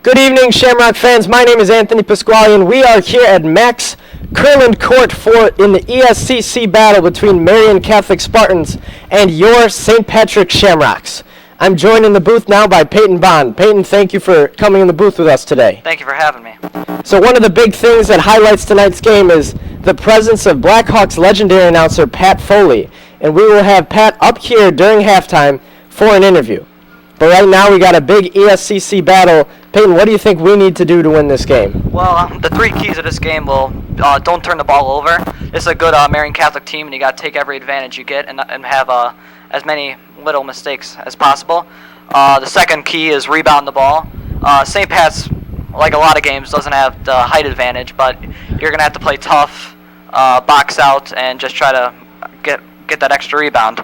Good evening, Shamrock fans. My name is Anthony Pasquale, and we are here at Max Curland Court in the ESCC battle between Marian Catholic Spartans and your St. Patrick Shamrocks. I'm joined in the booth now by Peyton Bond. Peyton, thank you for coming in the booth with us today. Thank you for having me. So one of the big things that highlights tonight's game is the presence of Blackhawks legendary announcer Pat Foley, and we will have Pat up here during halftime for an interview. But right now we got a big ESCC battle. Peyton, what do you think we need to do to win this game? Well, the three keys of this game will don't turn the ball over. It's a good Marian Catholic team, and you got to take every advantage you get and have as many little mistakes as possible. The second key is rebound the ball. St. Pat's, like a lot of games, doesn't have the height advantage, but you're going to have to play tough, box out, and just try to get that extra rebound.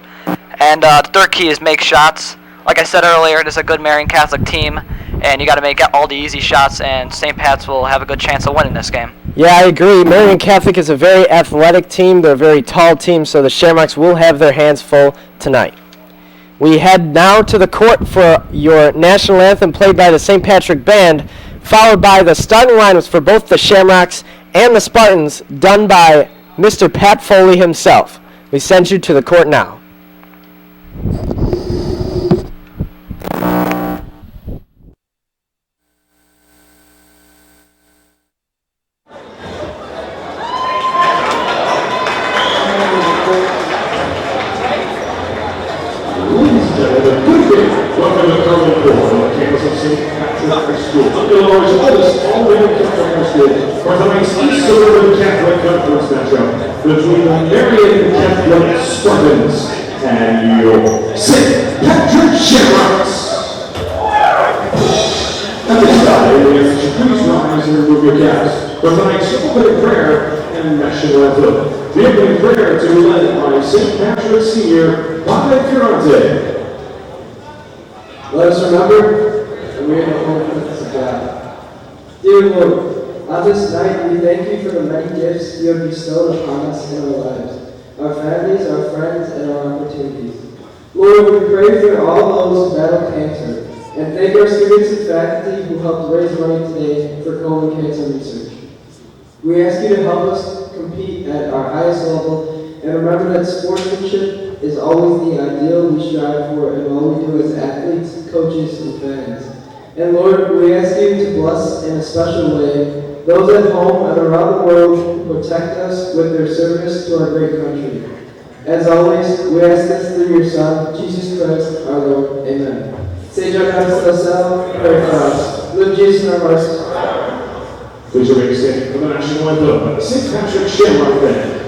And the third key is make shots. Like I said earlier, it is a good Marian Catholic team, and you got to make all the easy shots, and St. Pat's will have a good chance of winning this game. Yeah, I agree. Marian Catholic is a very athletic team. They're a very tall team, so the Shamrocks will have their hands full tonight. We head now to the court for your national anthem played by the St. Patrick Band, followed by the starting lineups for both the Shamrocks and the Spartans, done by Mr. Pat Foley himself. We send you to the court now. Between the Marian Catholic Spartans and your St. Patrick Shamrocks. At this time, we ask you please rise and remove your caps for tonight's opening prayer and national anthem. The opening prayer to be led by St. Patrick Senior Padre Fiorante. Let us remember that we are the holy presence of God. Dear Lord, on this night, we thank you for the many gifts you have bestowed upon us in our lives, our families, our friends, and our opportunities. Lord, we pray for all those who battle cancer, and thank our students and faculty who helped raise money today for colon cancer research. We ask you to help us compete at our highest level, and remember that sportsmanship is always the ideal we strive for in all we do as athletes, coaches, and fans. And Lord, we ask you to bless in a special way those at home and around the world who protect us with their service to our great country. As always, we ask this through your Son, Jesus Christ, our Lord. Amen. Saint John Baptist, pray for us. Live Jesus in our hearts. Please remain standing for the national anthem by the St. Patrick Shamrock Band.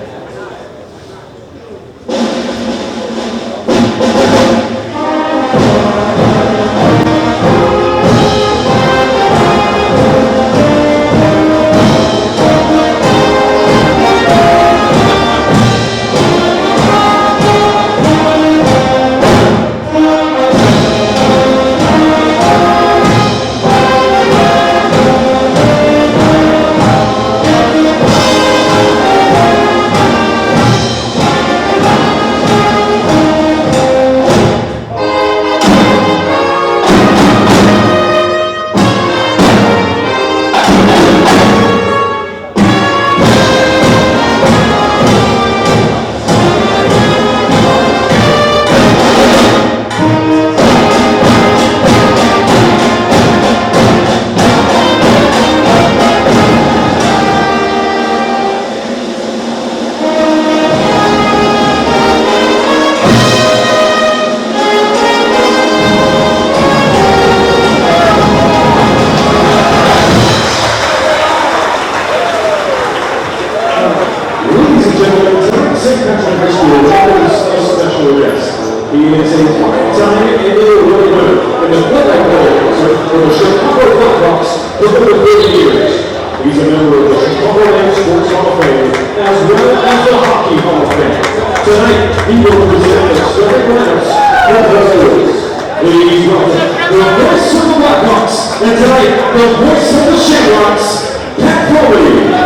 High School is a special guest. He is a five-time annual winner in the football bowls for the Chicago Blackhawks for over 30 years. He's a member of the Chicago Sports Hall of Fame as well as the Hockey Hall of Fame. Tonight, he will present the starting lineups for the Blues. Please welcome the voice of the Blackhawks, and tonight, the voice of the Shamrocks, Pat Foley.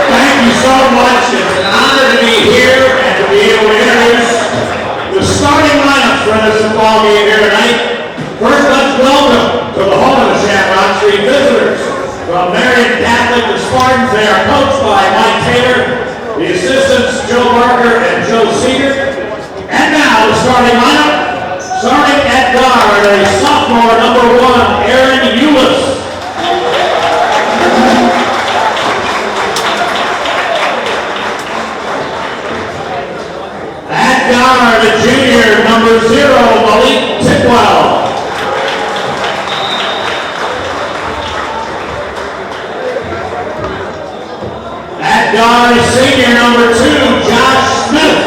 Thank you so much. It's an honor to be here and to be able to introduce the starting lineup for this football game here tonight. First, let's welcome to the home of the Shamrocks, the visitors from Marian Catholic, the Spartans. They are coached by Mike Taylor, the assistants Joe Barker and Joe Seeger. And now the starting lineup, starting at guard, a sophomore, number 1, Aaron Eulis. At guard, a junior, number 0, Malik Tidwell. At guard, senior, number 2, Josh Smith.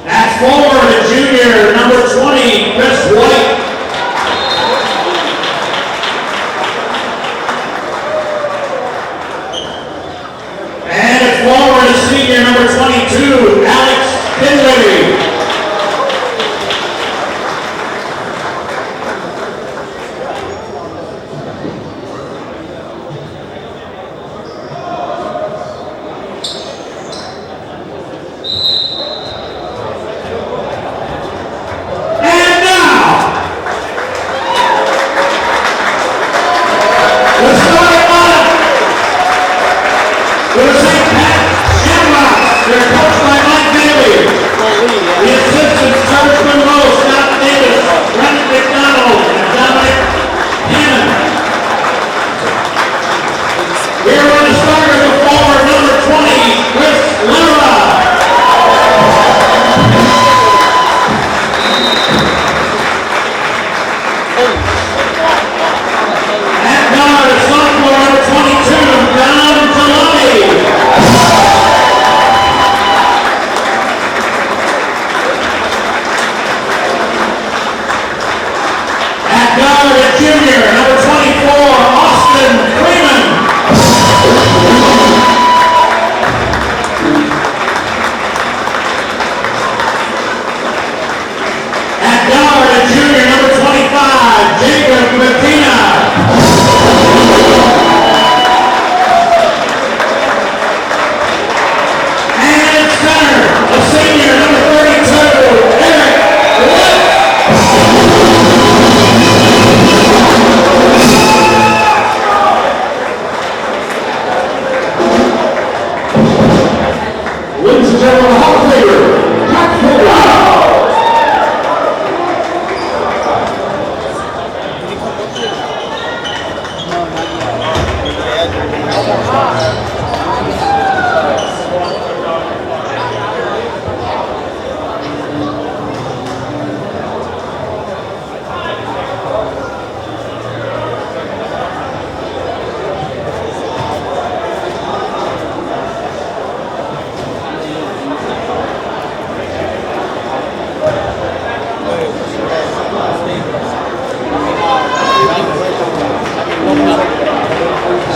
At forward, a junior, number 20, Chris White. And at forward, a senior, number 22, Alex Finley.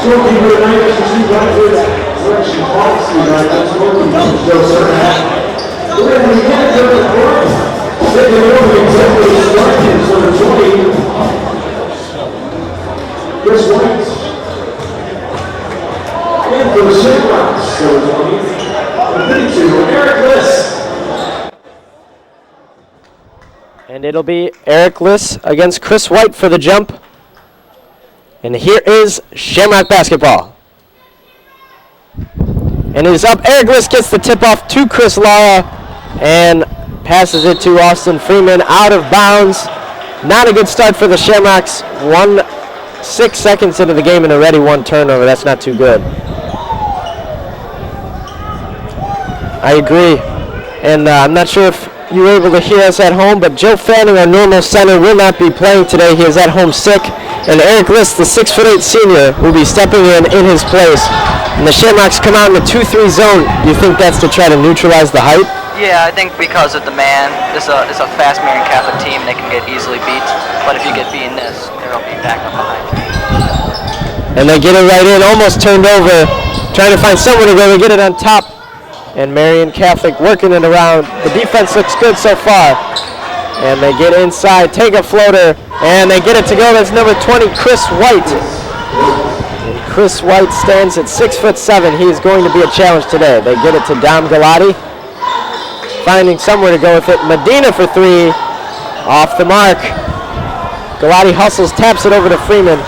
Scorekeeper tonight is the two graduates, selection policy director, scorekeeper Joe Serhat. We're going to begin at number 4. Taking over exemplary starting for the 20. Chris White. And for the Shamrocks, number 20. And 32, Eric Liss. And it'll be Eric Liss against Chris White for the jump. And here is Shamrock basketball. And it is up. Eric Liss gets the tip off to Chris Lara and passes it to Austin Freeman out of bounds. Not a good start for the Shamrocks. 6 seconds into the game and already one turnover. That's not too good. I agree. And I'm not sure if you were able to hear us at home, but Joe Fanning, our normal center, will not be playing today. He is at home sick. And Eric List, the 6'8" senior, will be stepping in his place. And the Shamrocks come out in the 2-3 zone. Do you think that's to try to neutralize the height? Yeah, I think because of the man, this is a fast Marian Catholic team. They can get easily beat. But if you get beaten this, they'll be back up behind. And they get it right in, almost turned over, trying to find somewhere to go. They get it on top. And Marian Catholic working it around. The defense looks good so far. And they get inside, take a floater, and they get it to go. That's number 20, Chris White. And Chris White stands at 6'7". He is going to be a challenge today. They get it to Dom Galati, finding somewhere to go with it. Medina for three, off the mark. Galati hustles, taps it over to Freeman.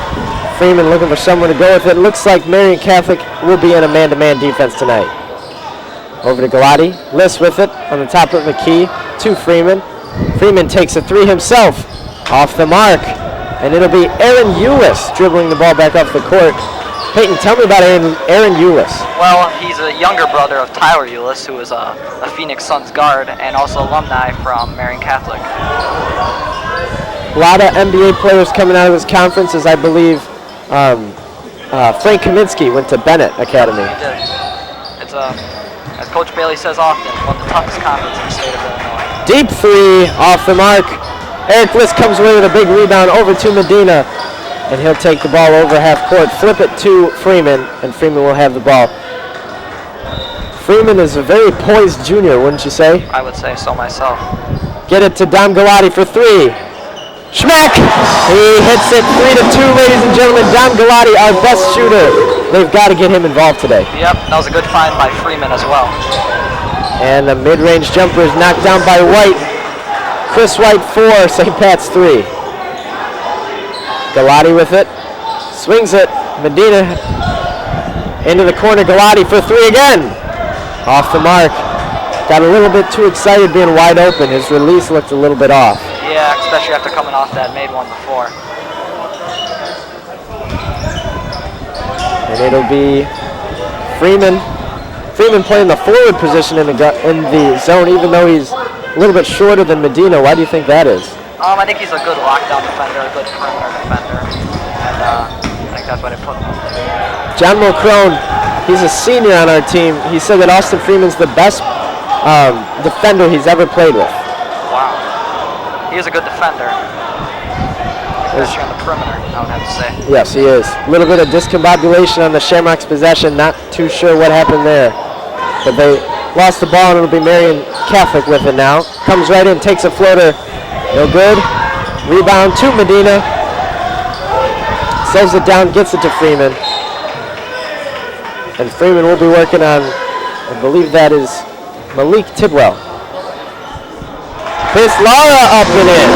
Freeman looking for someone to go with it. Looks like Marian Catholic will be in a man-to-man defense tonight. Over to Galati, List with it on the top of McKee to Freeman. Freeman takes a three himself, off the mark, and it'll be Aaron Eulis dribbling the ball back off the court. Peyton, tell me about Aaron Eulis. Well, he's a younger brother of Tyler Eulis, who is a Phoenix Suns guard and also alumni from Marian Catholic. A lot of NBA players coming out of this conference, as I believe Frank Kaminsky went to Bennett Academy. He did. It's as Coach Bailey says often, one of the toughest conferences in the state of Illinois. Deep three, off the mark. Eric List comes away with a big rebound over to Medina, and he'll take the ball over half court, flip it to Freeman, and Freeman will have the ball. Freeman is a very poised junior, wouldn't you say? I would say so myself. Get it to Dom Galati for three. Schmack! He hits it 3-2, ladies and gentlemen. Dom Galati, our best shooter. They've got to get him involved today. Yep, that was a good find by Freeman as well. And the mid-range jumper is knocked down by White. Chris White 4, St. Pat's 3. Galati with it. Swings it. Medina into the corner. Galati for three again. Off the mark. Got a little bit too excited being wide open. His release looked a little bit off. Yeah, especially after coming off that made one before. And it'll be Freeman. Freeman playing the forward position in the zone, even though he's a little bit shorter than Medina. Why do you think that is? I think he's a good lockdown defender, a good perimeter defender, and I think that's why they put him up there. John Mulcrone, he's a senior on our team. He said that Austin Freeman's the best defender he's ever played with. Wow. He is a good defender, especially on the perimeter, I would have to say. Yes, he is. A little bit of discombobulation on the Shamrocks' possession. Not too sure what happened there. But they lost the ball, and it'll be Marian Catholic with it now. Comes right in, takes a floater. No good. Rebound to Medina. Slows it down, gets it to Freeman. And Freeman will be working on, I believe that is Malik Tidwell. Chris Lara up and in.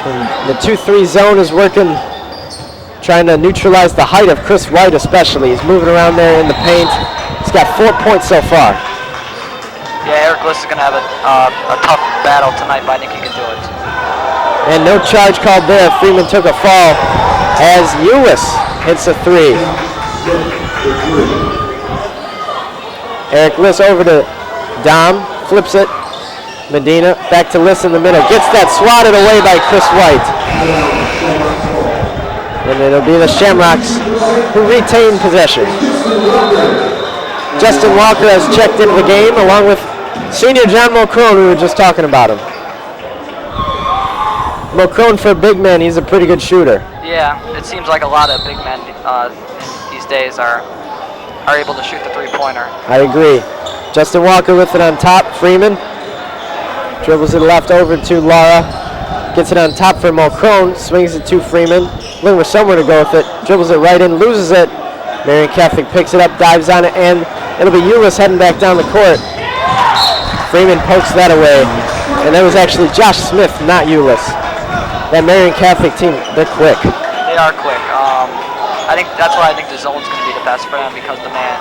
And the 2-3 zone is working, trying to neutralize the height of Chris White especially. He's moving around there in the paint. He's got 4 points so far. Yeah, Eric List is going to have a tough battle tonight, but I think he can do it. And no charge called there. Freeman took a fall as Eulis hits a three. Eric List over to Dom, flips it. Medina back to List in the middle. Gets that swatted away by Chris White. And it'll be the Shamrocks who retain possession. Justin Walker has checked into the game along with senior John Mulcrone, we were just talking about him. Mulcrone for a big man, he's a pretty good shooter. Yeah, it seems like a lot of big men these days are able to shoot the three-pointer. I agree. Justin Walker with it on top. Freeman dribbles it left over to Lara. Gets it on top for Mulcrone. Swings it to Freeman. Looking for somewhere to go with it. Dribbles it right in. Loses it. Marian Catholic picks it up, dives on it, and it'll be Eulis heading back down the court. Freeman pokes that away. And that was actually Josh Smith, not Eulis. That Marian Catholic team, they're quick. They are quick. I think that's why I think the zone's going to be the best for them, because the man.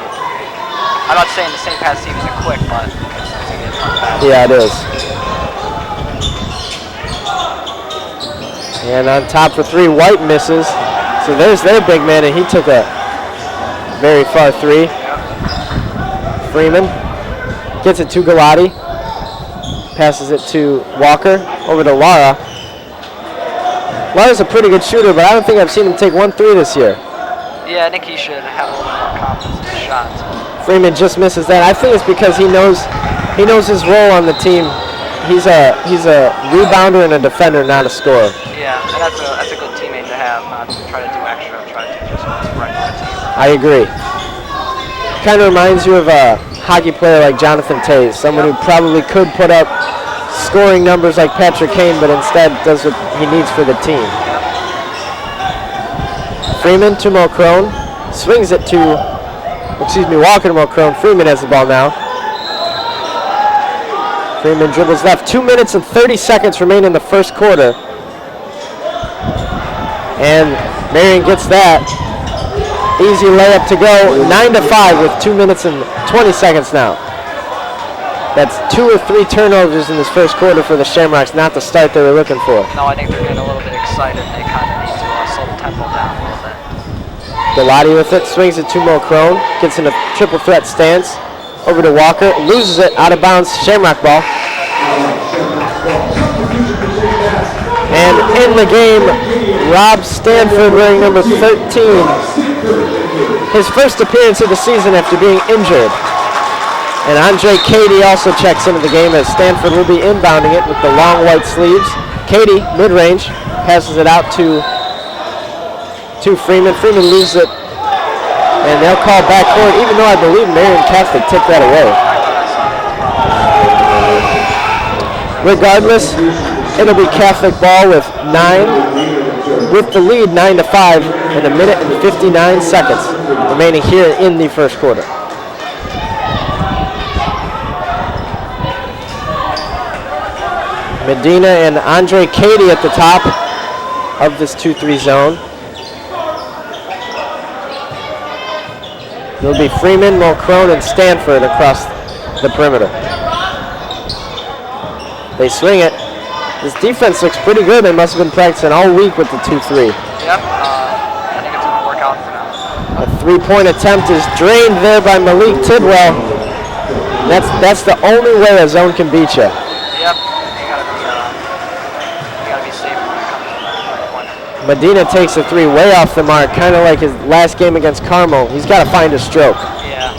I'm not saying the St. Pat's team isn't quick, but it's going to be a tough battle. Yeah, it is. And on top for three, White misses. So there's their big man, and he took a very far three. Freeman gets it to Galati. Passes it to Walker. Over to Lara. Lara's a pretty good shooter, but I don't think I've seen him take 1 3 this year. Yeah, I think he should have a little more confidence in his shots. Freeman just misses that. I think it's because he knows his role on the team. He's a rebounder and a defender, not a scorer. Yeah, and that's a good teammate to have, not to try to do extra, try to do just what's right for the team. I agree. Kind of reminds you of a hockey player like Jonathan Tays, someone who probably could put up scoring numbers like Patrick Kane, but instead does what he needs for the team. Freeman to Mulcrone, swings it to, Walker to Mulcrone. Freeman has the ball now. Freeman dribbles left. 2 minutes and 30 seconds remain in the first quarter. And Marian gets that. Easy layup to go. 9-5 with 2 minutes and 20 seconds now. That's 2 or 3 turnovers in this first quarter for the Shamrocks, not the start they were looking for. No, I think they're getting a little bit excited. They kind of need to slow the tempo down a little bit. Galati with it, swings it to Mulcrone, gets in a triple threat stance. Over to Walker, loses it, out of bounds, Shamrock ball. And in the game, Rob Stanford wearing number 13. His first appearance of the season after being injured. And Andre Cady also checks into the game as Stanford will be inbounding it with the long white sleeves. Cady, mid-range, passes it out to Freeman. Freeman loses it. And they'll call backcourt, even though I believe Marian Catholic tipped that away. Regardless, it'll be Catholic ball with the lead 9-5 in 1 minute and 59 seconds remaining here in the first quarter. Medina and Andre Cady at the top of this 2-3 zone. It'll be Freeman, Mulcrone, and Stanford across the perimeter. They swing it. This defense looks pretty good. They must have been practicing all week with the 2-3. Yep, I think it's going to work out for now. A 3-point attempt is drained there by Malik Tidwell. That's the only way a zone can beat you. Yep, you gotta be safe when it comes to that 3-pointer. Medina takes a 3 way off the mark, kind of like his last game against Carmel. He's got to find a stroke. Yeah,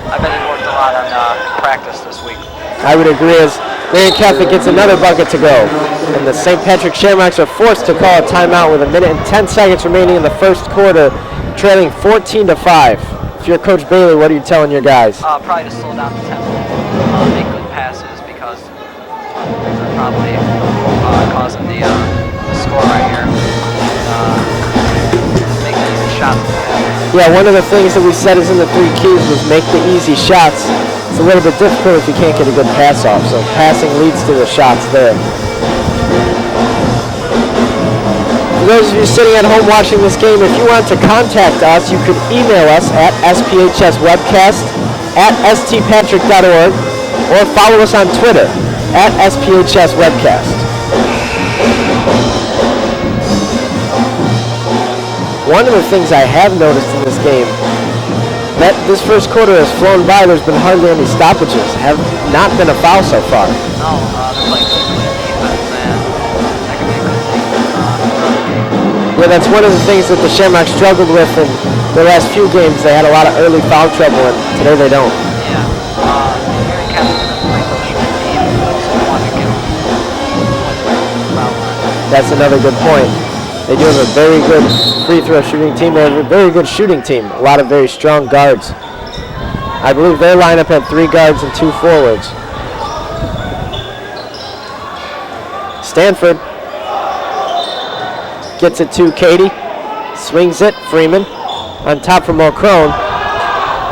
I bet he worked a lot on practice this week. I would agree, as Marian Catholic gets another bucket to go. And the St. Patrick Shamrocks are forced to call a timeout with 1 minute and 10 seconds remaining in the first quarter, trailing 14-5. If you're Coach Bailey, what are you telling your guys? Probably to slow down the tempo, make good passes, because they're probably causing the score right here. Make easy shots. Yeah, one of the things that we said is in the 3 keys was make the easy shots. It's a little bit difficult if you can't get a good pass off, so passing leads to the shots there. For those of you sitting at home watching this game, if you want to contact us, you could email us at sphswebcast@stpatrick.org or follow us on Twitter at sphswebcast. One of the things I have noticed in this game, that this first quarter has flown by, there's been hardly any stoppages. Have not been a foul so far. No, they're playing good defense, and that could be a good thing. Yeah, that's one of the things that the Shamrocks struggled with in the last few games. They had a lot of early foul trouble, and today they don't. Yeah, Marian Catholic is a pretty good shooting team, so we want to give them foul line. That's another good point. They do have a very good free throw shooting team. They have a very good shooting team. A lot of very strong guards. I believe their lineup had 3 guards and 2 forwards. Stanford gets it to Cady. Swings it. Freeman on top for Mulcrone.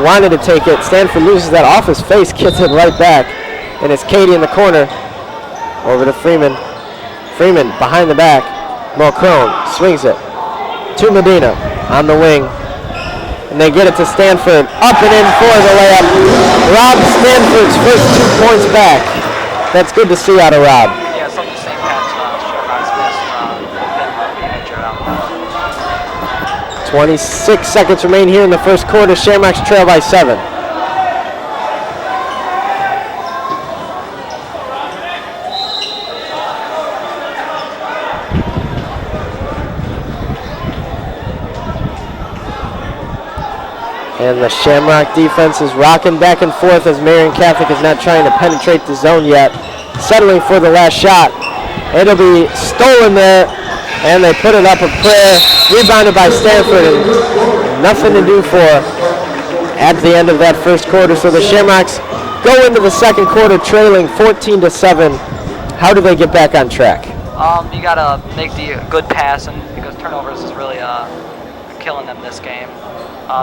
Wanted to take it. Stanford loses that off his face. Gets it right back. And it's Cady in the corner. Over to Freeman. Freeman behind the back. Mulcrone swings it to Medina on the wing. And they get it to Stanford. Up and in for the layup. Rob Stanford's first 2 points back. That's good to see out of Rob. Yeah, some of the same patch Shamrocks missed. Been injured out there. 26 seconds remain here in the first quarter. Shamrocks trail by 7. And the Shamrock defense is rocking back and forth as Marian Catholic is not trying to penetrate the zone yet. Settling for the last shot. It'll be stolen there, and they put it up a prayer. Rebounded by Stanford, and nothing to do for at the end of that first quarter. So the Shamrocks go into the second quarter trailing 14-7. How do they get back on track? You gotta make the good pass, and because turnovers is really killing them this game.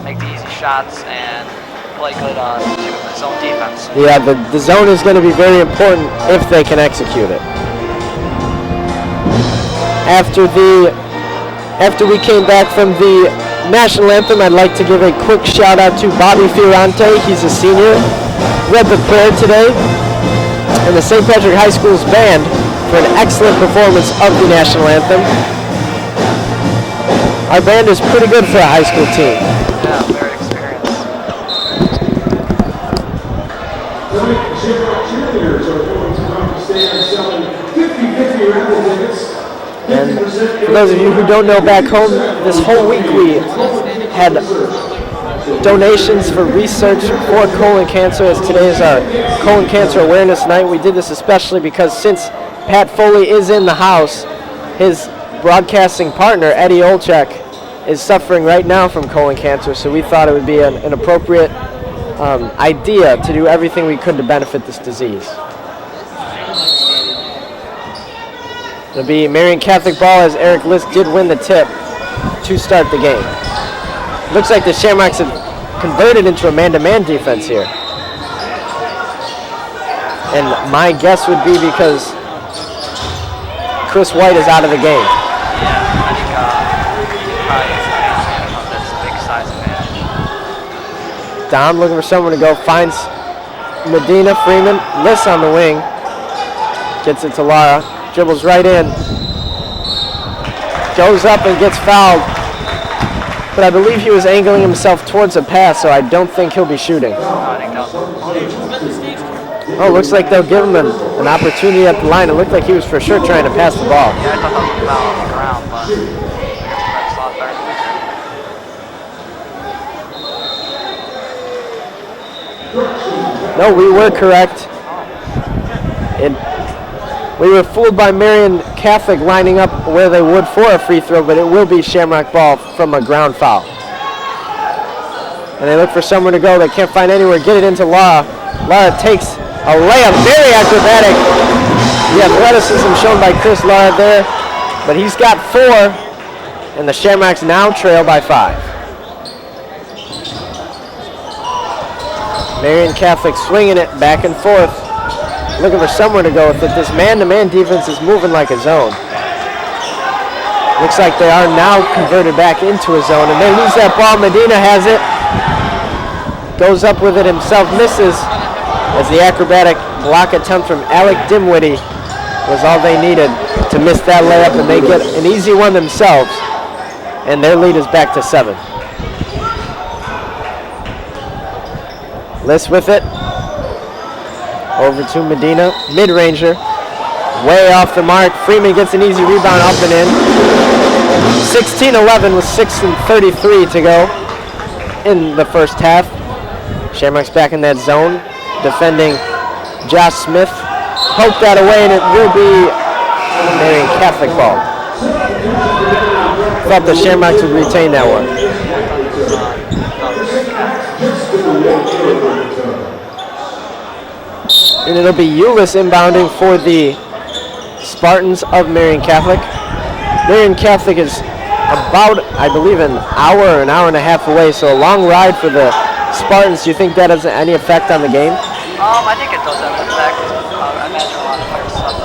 Make the easy shots and play good zone defense. Yeah, the zone is going to be very important if they can execute it. After we came back from the national anthem, I'd like to give a quick shout out to Bobby Fiorante. He's a senior. Read the prayer today, and the St. Patrick High School's band for an excellent performance of the national anthem. Our band is pretty good for a high school team. Yeah, very experienced. Tonight, the Shamrock cheerleaders are going to come to stand selling 50/50 raffle tickets. And for those of you who don't know back home, this whole week we had donations for research for colon cancer, as today is our colon cancer awareness night. We did this especially because since Pat Foley is in the house, his broadcasting partner, Eddie Olchek, is suffering right now from colon cancer, so we thought it would be an appropriate idea to do everything we could to benefit this disease. It'll be Marian Catholic ball as Eric List did win the tip to start the game. Looks like the Shamrocks have converted into a man-to-man defense here. And my guess would be because Chris White is out of the game. Yeah, I think probably that's a big size advantage. Dom looking for someone to go, finds Medina, Freeman, Liss on the wing. Gets it to Lara, dribbles right in. Goes up and gets fouled. But I believe he was angling himself towards a pass, so I don't think he'll be shooting. I think that was Oh, looks like they'll give him an opportunity at the line. It looked like he was for sure trying to pass the ball. Yeah, I thought that was a foul on the ground, but I guess that's a lot better. No, we were correct. We were fooled by Marian Catholic lining up where they would for a free throw, but it will be Shamrock ball from a ground foul. And they look for somewhere to go. They can't find anywhere. Get it into Lara. Lara takes a layup, very acrobatic. The athleticism shown by Chris Lara there, but he's got 4, and the Shamrocks now trail by 5. Marian Catholic swinging it back and forth, looking for somewhere to go with it. This man-to-man defense is moving like a zone. Looks like they are now converted back into a zone, and they lose that ball. Medina has it, goes up with it himself, misses, as the acrobatic block attempt from Alec Dimwitty was all they needed to miss that layup, and they get an easy one themselves, and their lead is back to 7. Liss with it. Over to Medina, mid-ranger, way off the mark. Freeman gets an easy rebound up and in. 16-11 with 6:33 to go in the first half. Shamrocks back in that zone, defending Josh Smith. Poked that away, and it will be Marian Catholic ball. Thought the Shamrocks would retain that one. And it'll be Eulis inbounding for the Spartans of Marian Catholic. Marian Catholic is about, I believe, an hour and a half away, so a long ride for the Spartans. Do you think that has any effect on the game? I think it does have an effect. I imagine a lot of players lost,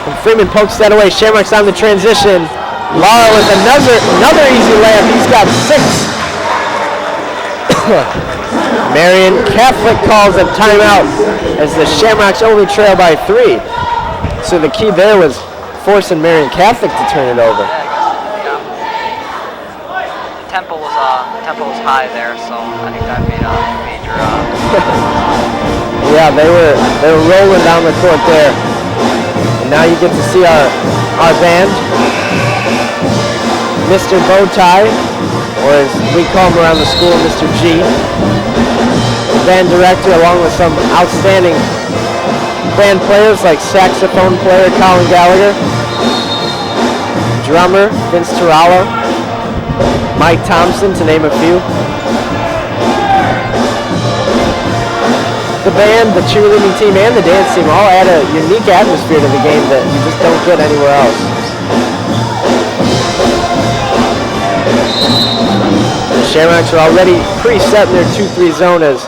And Freeman pokes that away. Shamrocks on the transition. Lara with another easy layup. He's got 6. Marian Catholic calls a timeout as the Shamrocks only trail by 3. So the key there was forcing Marian Catholic to turn it over. Yeah, tempo was high there, so I think that made a major. Yeah, they were rolling down the court there. And now you get to see our band, Mr. Bowtie, or as we call him around the school, Mr. G. The band director, along with some outstanding band players like saxophone player Colin Gallagher, drummer Vince Turallo, Mike Thompson, to name a few. The band, the cheerleading team, and the dance team all add a unique atmosphere to the game that you just don't get anywhere else. The Shamrocks are already preset in their 2-3 zone as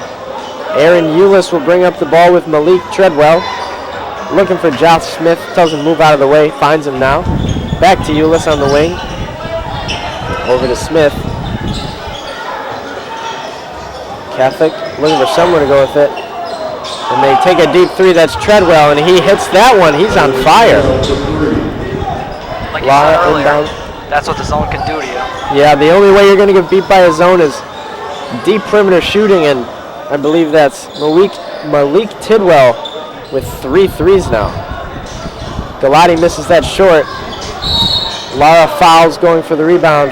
Aaron Eulis will bring up the ball with Malik Treadwell. Looking for Josh Smith, tells him to move out of the way, finds him now. Back to Eulis on the wing. Over to Smith. Catholic looking for somewhere to go with it. And they take a deep three, that's Treadwell, and he hits that one. He's on fire. Like you said earlier, that's what the zone can do to you. Yeah, the only way you're going to get beat by a zone is deep perimeter shooting, and I believe that's Malik Tidwell with 3 threes now. Galati misses that short. Lara fouls, going for the rebound.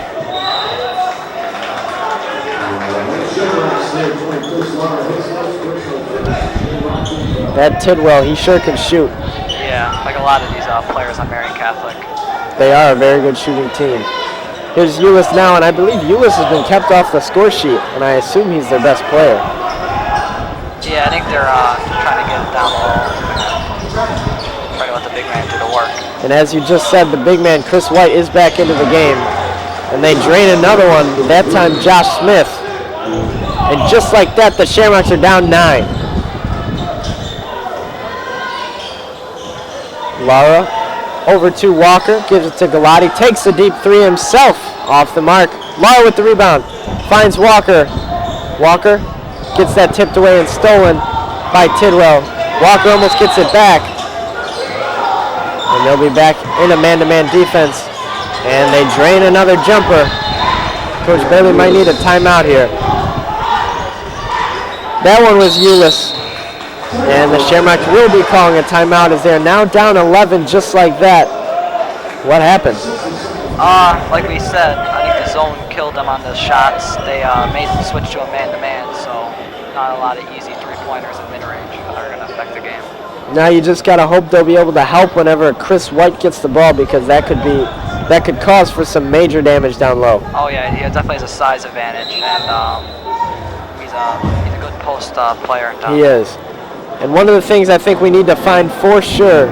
That Tidwell, he sure can shoot. Yeah, like a lot of these players on Marian Catholic. They are a very good shooting team. Here's Eulis now, and I believe Eulis has been kept off the score sheet, and I assume he's their best player. Yeah, I think they're trying to get it down low. Trying to let the big man do the work. And as you just said, the big man, Chris White, is back into the game. And they drain another one, that time Josh Smith. And just like that, the Shamrocks are down 9. Lara over to Walker, gives it to Galati, takes a deep three himself off the mark. Lara with the rebound, finds Walker. Walker gets that tipped away and stolen by Tidwell. Walker almost gets it back. And they'll be back in a man-to-man defense. And they drain another jumper. Coach Bailey might need a timeout here. That one was Eulis. And the Shamrocks will be calling a timeout as they're now down 11 just like that. What happened? Like we said, I think the zone killed them on the shots. They made them switch to a man-to-man, so not a lot of easy three-pointers in mid-range that are going to affect the game. Now you just got to hope they'll be able to help whenever Chris White gets the ball, because that could cause for some major damage down low. Oh yeah, he definitely has a size advantage, and he's a good post player. He is. And one of the things I think we need to find for sure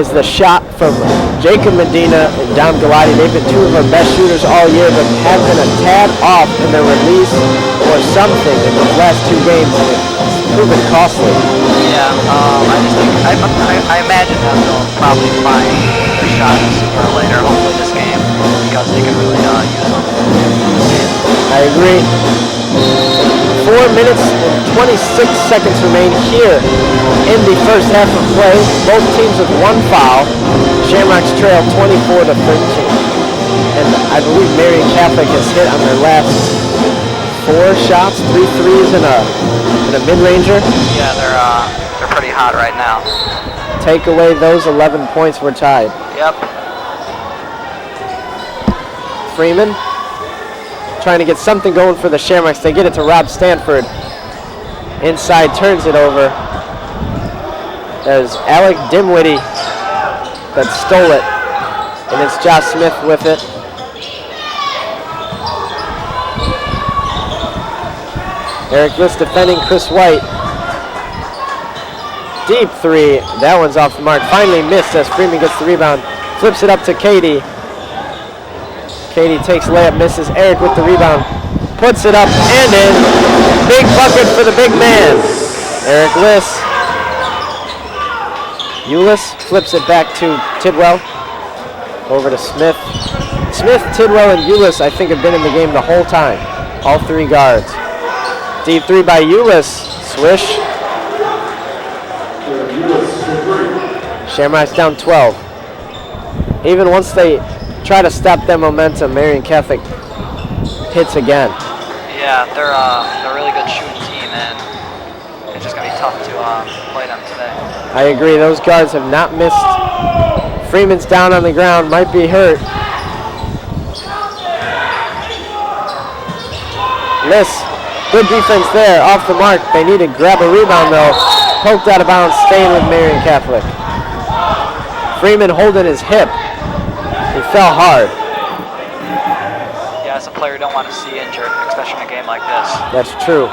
is the shot from Jacob Medina and Dom Galati. They've been 2 of our best shooters all year, but have been a tad off in their release or something in the last 2 games, and it's proven costly. Yeah, I just think, I imagine that they'll probably find their shots sooner or later, hopefully this game, because they can really use them. I agree. 4 minutes and 26 seconds remain here in the first half of play. Both teams with 1 foul. Shamrocks trail 24-13. And I believe Marian Catholic has hit on their last 4 shots, 3 threes and a mid-ranger. Yeah, they're pretty hot right now. Take away those 11 points, we're tied. Yep. Freeman trying to get something going for the Shamrocks. They get it to Rob Stanford. Inside, turns it over. There's Alec Dimwitty that stole it. And it's Josh Smith with it. Eric List defending Chris White. Deep 3. That one's off the mark. Finally missed as Freeman gets the rebound. Flips it up to Katie. Katie takes layup, misses. Eric with the rebound. Puts it up and in. Big bucket for the big man. Eric List. Eulis flips it back to Tidwell. Over to Smith. Smith, Tidwell, and Eulis, I think, have been in the game the whole time. All 3 guards. Deep 3 by Eulis. Swish. Shamrocks down 12. Even once they try to stop that momentum, Marian Catholic hits again. Yeah, they're a really good shooting team, and it's just gonna be tough to play them today. I agree. Those guards have not missed. Freeman's down on the ground, might be hurt. Liss, good defense there, off the mark. They need to grab a rebound though. Poked out of bounds, staying with Marian Catholic. Freeman holding his hip. He fell hard. Yeah, as a player, you don't want to see injured, especially in a game like this. That's true.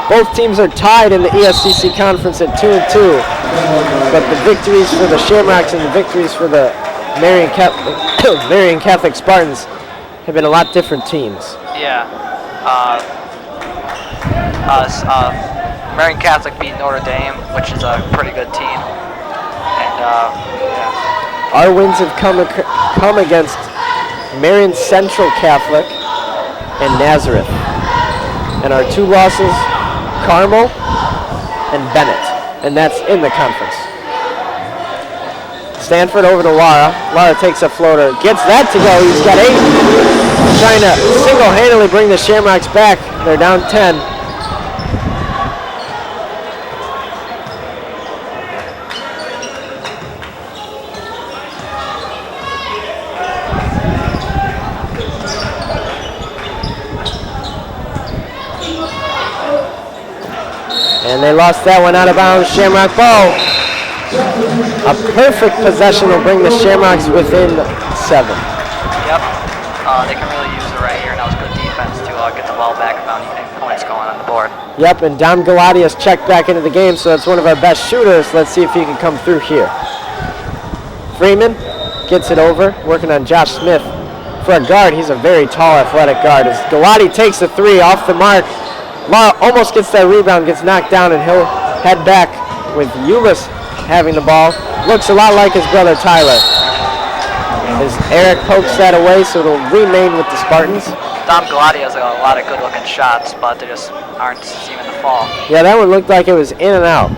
Both teams are tied in the ESCC conference at 2-2, but the victories for the Shamrocks and the victories for the Marian Catholic Spartans have been a lot different teams. Yeah. Marian Catholic beat Notre Dame, which is a pretty good team. And yeah. Our wins have come against Marian Central Catholic and Nazareth. And our two losses, Carmel and Bennett. And that's in the conference. Stanford over to Lara. Lara takes a floater, gets that to go. He's got 8. Trying to single-handedly bring the Shamrocks back. They're down 10. And they lost that one out of bounds. Shamrock ball. A perfect possession will bring the Shamrocks within 7. Yep. They can really use it right here, and that was good defense to get the ball back without any points going on the board. Yep, and Dom Galati has checked back into the game, so it's one of our best shooters. Let's see if he can come through here. Freeman gets it over, working on Josh Smith. For a guard, he's a very tall, athletic guard. As Galati takes the 3 off the mark, Lara almost gets that rebound, gets knocked down, and he'll head back with Ulis having the ball. Looks a lot like his brother Tyler. As Eric pokes that away, so it'll remain with the Spartans. Dom Galati has a lot of good-looking shots, but they just aren't seeming to fall. Yeah, that one looked like it was in and out.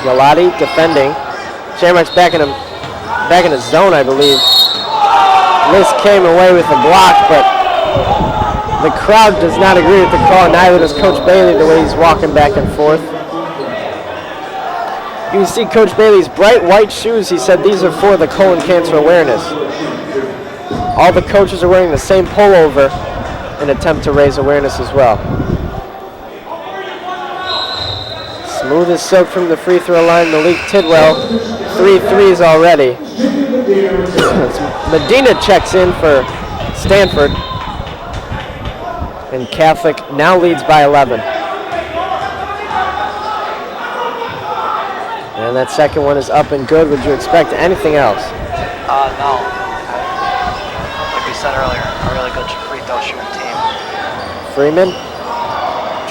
Galati defending. Shamrock's back in a zone, I believe. Liss came away with a block, but the crowd does not agree with the call, neither does Coach Bailey, the way he's walking back and forth. You can see Coach Bailey's bright white shoes. He said these are for the colon cancer awareness. All the coaches are wearing the same pullover in an attempt to raise awareness as well. Smooth as silk from the free throw line, Malik Tidwell. 3 threes already. Medina checks in for Stanford. And Catholic now leads by 11. And that second one is up and good. Would you expect anything else? No. Like we said earlier, a really good free throw shooting team. Freeman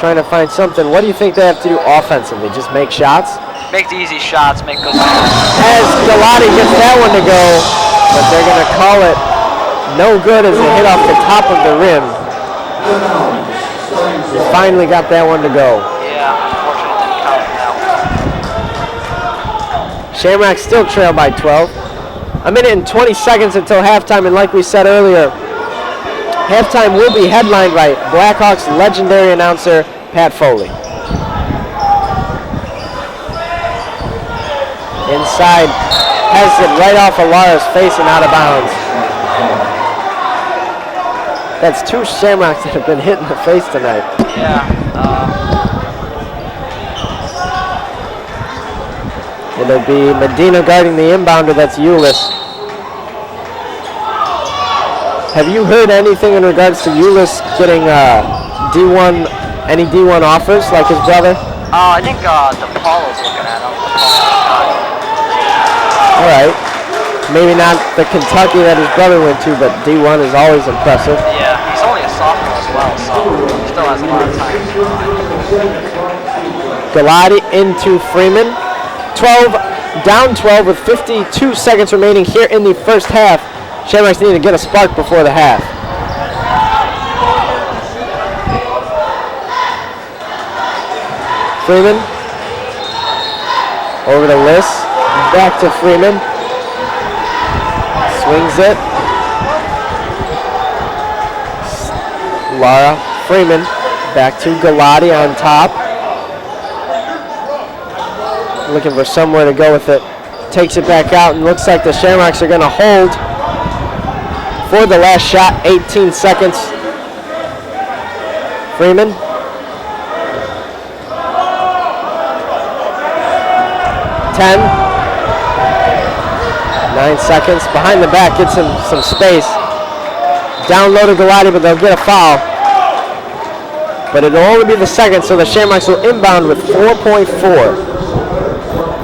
trying to find something. What do you think they have to do offensively? Just make shots? Make the easy shots, make good As Galati gets that one to go, but they're going to call it no good as it hit off the top of the rim. They finally got that one to go. Yeah, unfortunately it didn't count now. Shamrocks still trail by 12. A minute and 20 seconds until halftime, and like we said earlier, halftime will be headlined by Blackhawks legendary announcer Pat Foley. Inside, has it right off of Lara's face and out of bounds. That's 2 Shamrocks that have been hit in the face tonight. Yeah. It'll be Medina guarding the inbounder, that's Ulis. Have you heard anything in regards to Ulis getting any D1 offers like his brother? I think DePaulo's looking at him. All right. Maybe not the Kentucky that his brother went to, but D1 is always impressive. Yeah, he's only a sophomore as well, so he still has a lot of time. Galati into Freeman. Down 12 with 52 seconds remaining here in the first half. Shamrocks need to get a spark before the half. Freeman. Over to Liss. Back to Freeman. Wings it. Laura Freeman back to Galati on top. Looking for somewhere to go with it. Takes it back out and looks like the Shamrocks are going to hold for the last shot. 18 seconds. Freeman. Ten. 9 seconds. Behind the back, gets him some space. Down low to Galati, but they'll get a foul. But it'll only be the second, so the Shamrocks will inbound with 4.4.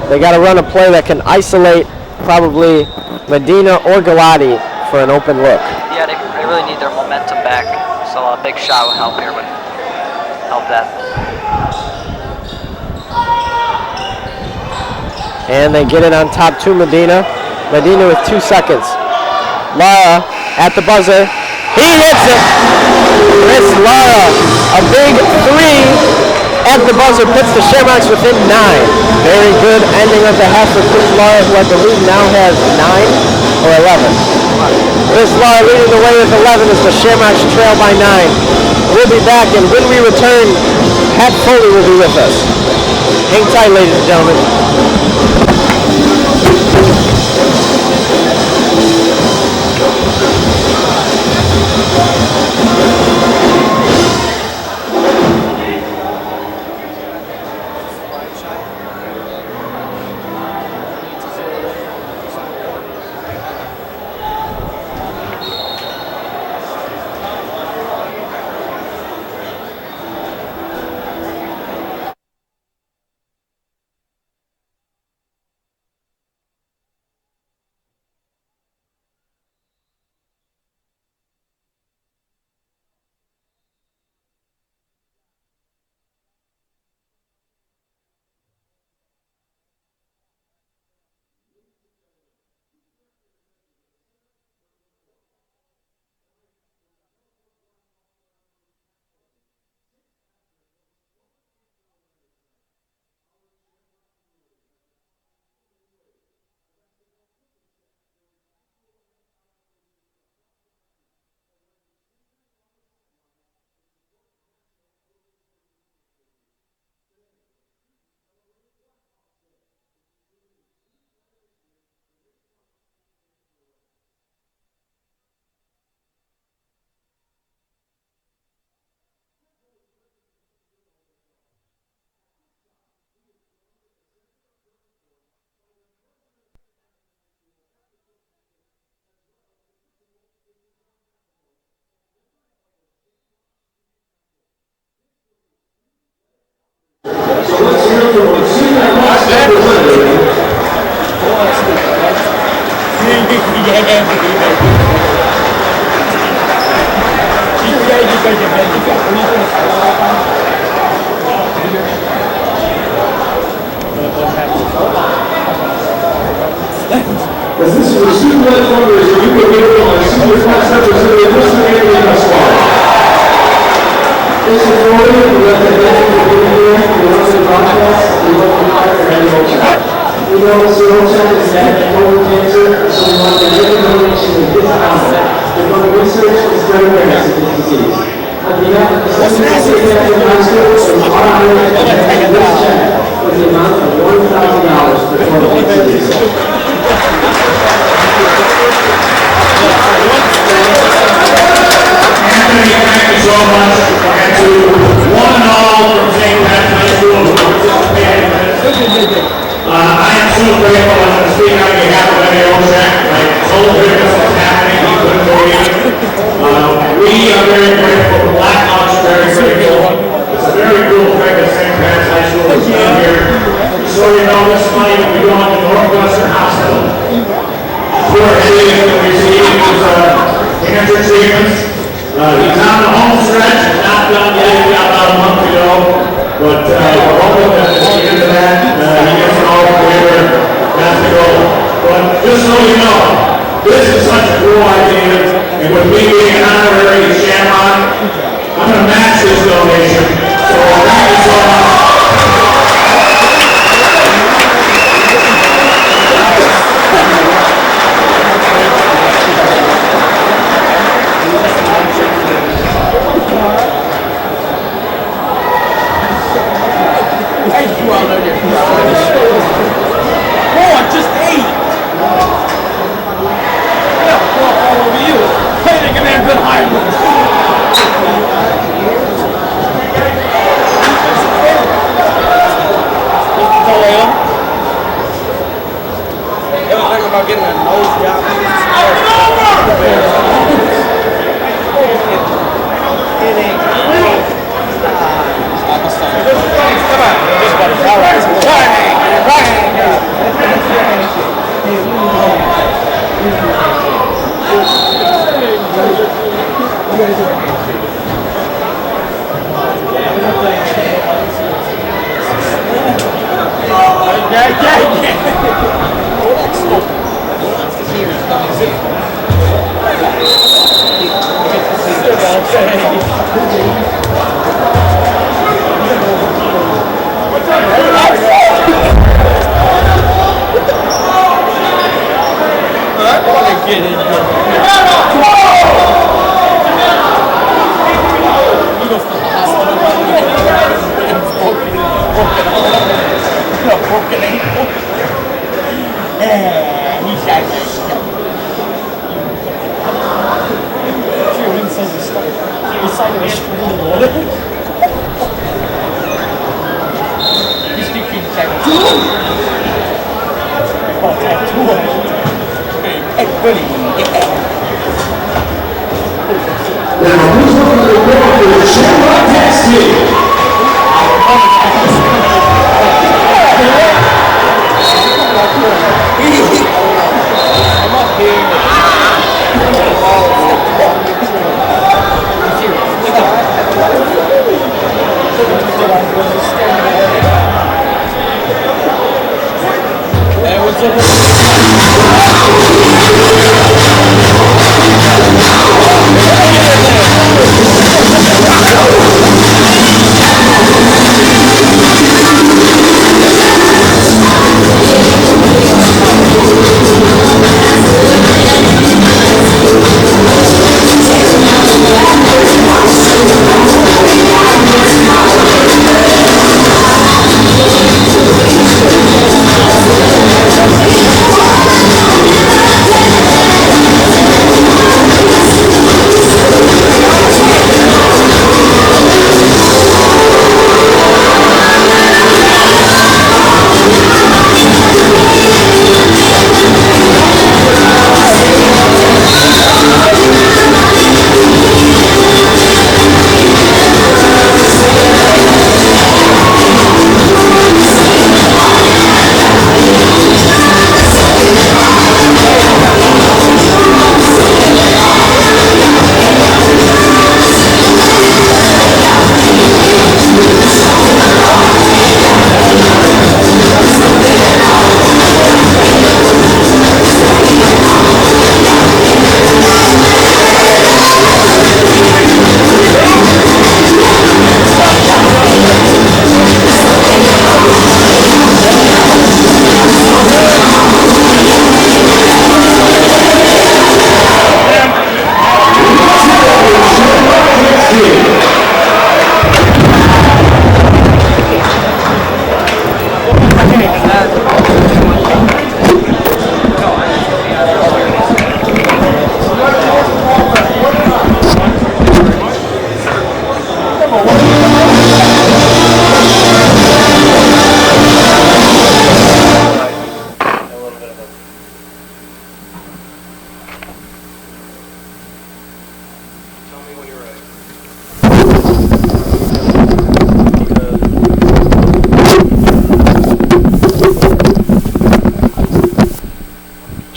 They got to run a play that can isolate probably Medina or Galati for an open look. Yeah, they really need their momentum back, so a big shot would help here, would help that. And they get it on top to Medina. Medina with 2 seconds. Lara at the buzzer. He hits it! Chris Lara, a big 3 at the buzzer, puts the Shamrocks within 9. Very good ending of the half for Chris Lara, who I believe now has 9 or 11. Chris Lara leading the way with 11 as the Shamrocks trail by 9. We'll be back, and when we return, Pat Foley will be with us. Hang tight, ladies and gentlemen. As this is a student-led fundraiser, you will get it on a senior class representative, Mr. Anthony Pasquale. This is Rory, who represents the Indian, the Russian broadcast, the local fire, and the Ocean. We know Mr. Ocean is dead of colon cancer, so we want to make a donation in his honor to fund research and spread awareness of this disease. On behalf of the Second State National High School, it's our honor to present this check for the amount of $1,000 for total cancer. Anthony, thank you so much, and to one and all from St. Pat's High School who participated in this. I am so grateful, and I'm speaking on behalf of Eddie Olszak. I told him this was happening, he couldn't believe it. We are very grateful, the Blackhawks are very grateful. It's a very cool thing that St. Pat's High School has done here. So you know, this money will be going to Northwestern Hospital. Poor Eddie is going to receive his cancer treatments. He's on the home stretch, not done yet, he got about a month ago, but we're hoping that at the end of that, he gets an all clear, has to go. But just so you know, this is such a cool idea, and with me being an honorary Shamrock, I'm going to match this donation, so thank you so much. Now, who's looking to report for the Shamrock Cats team?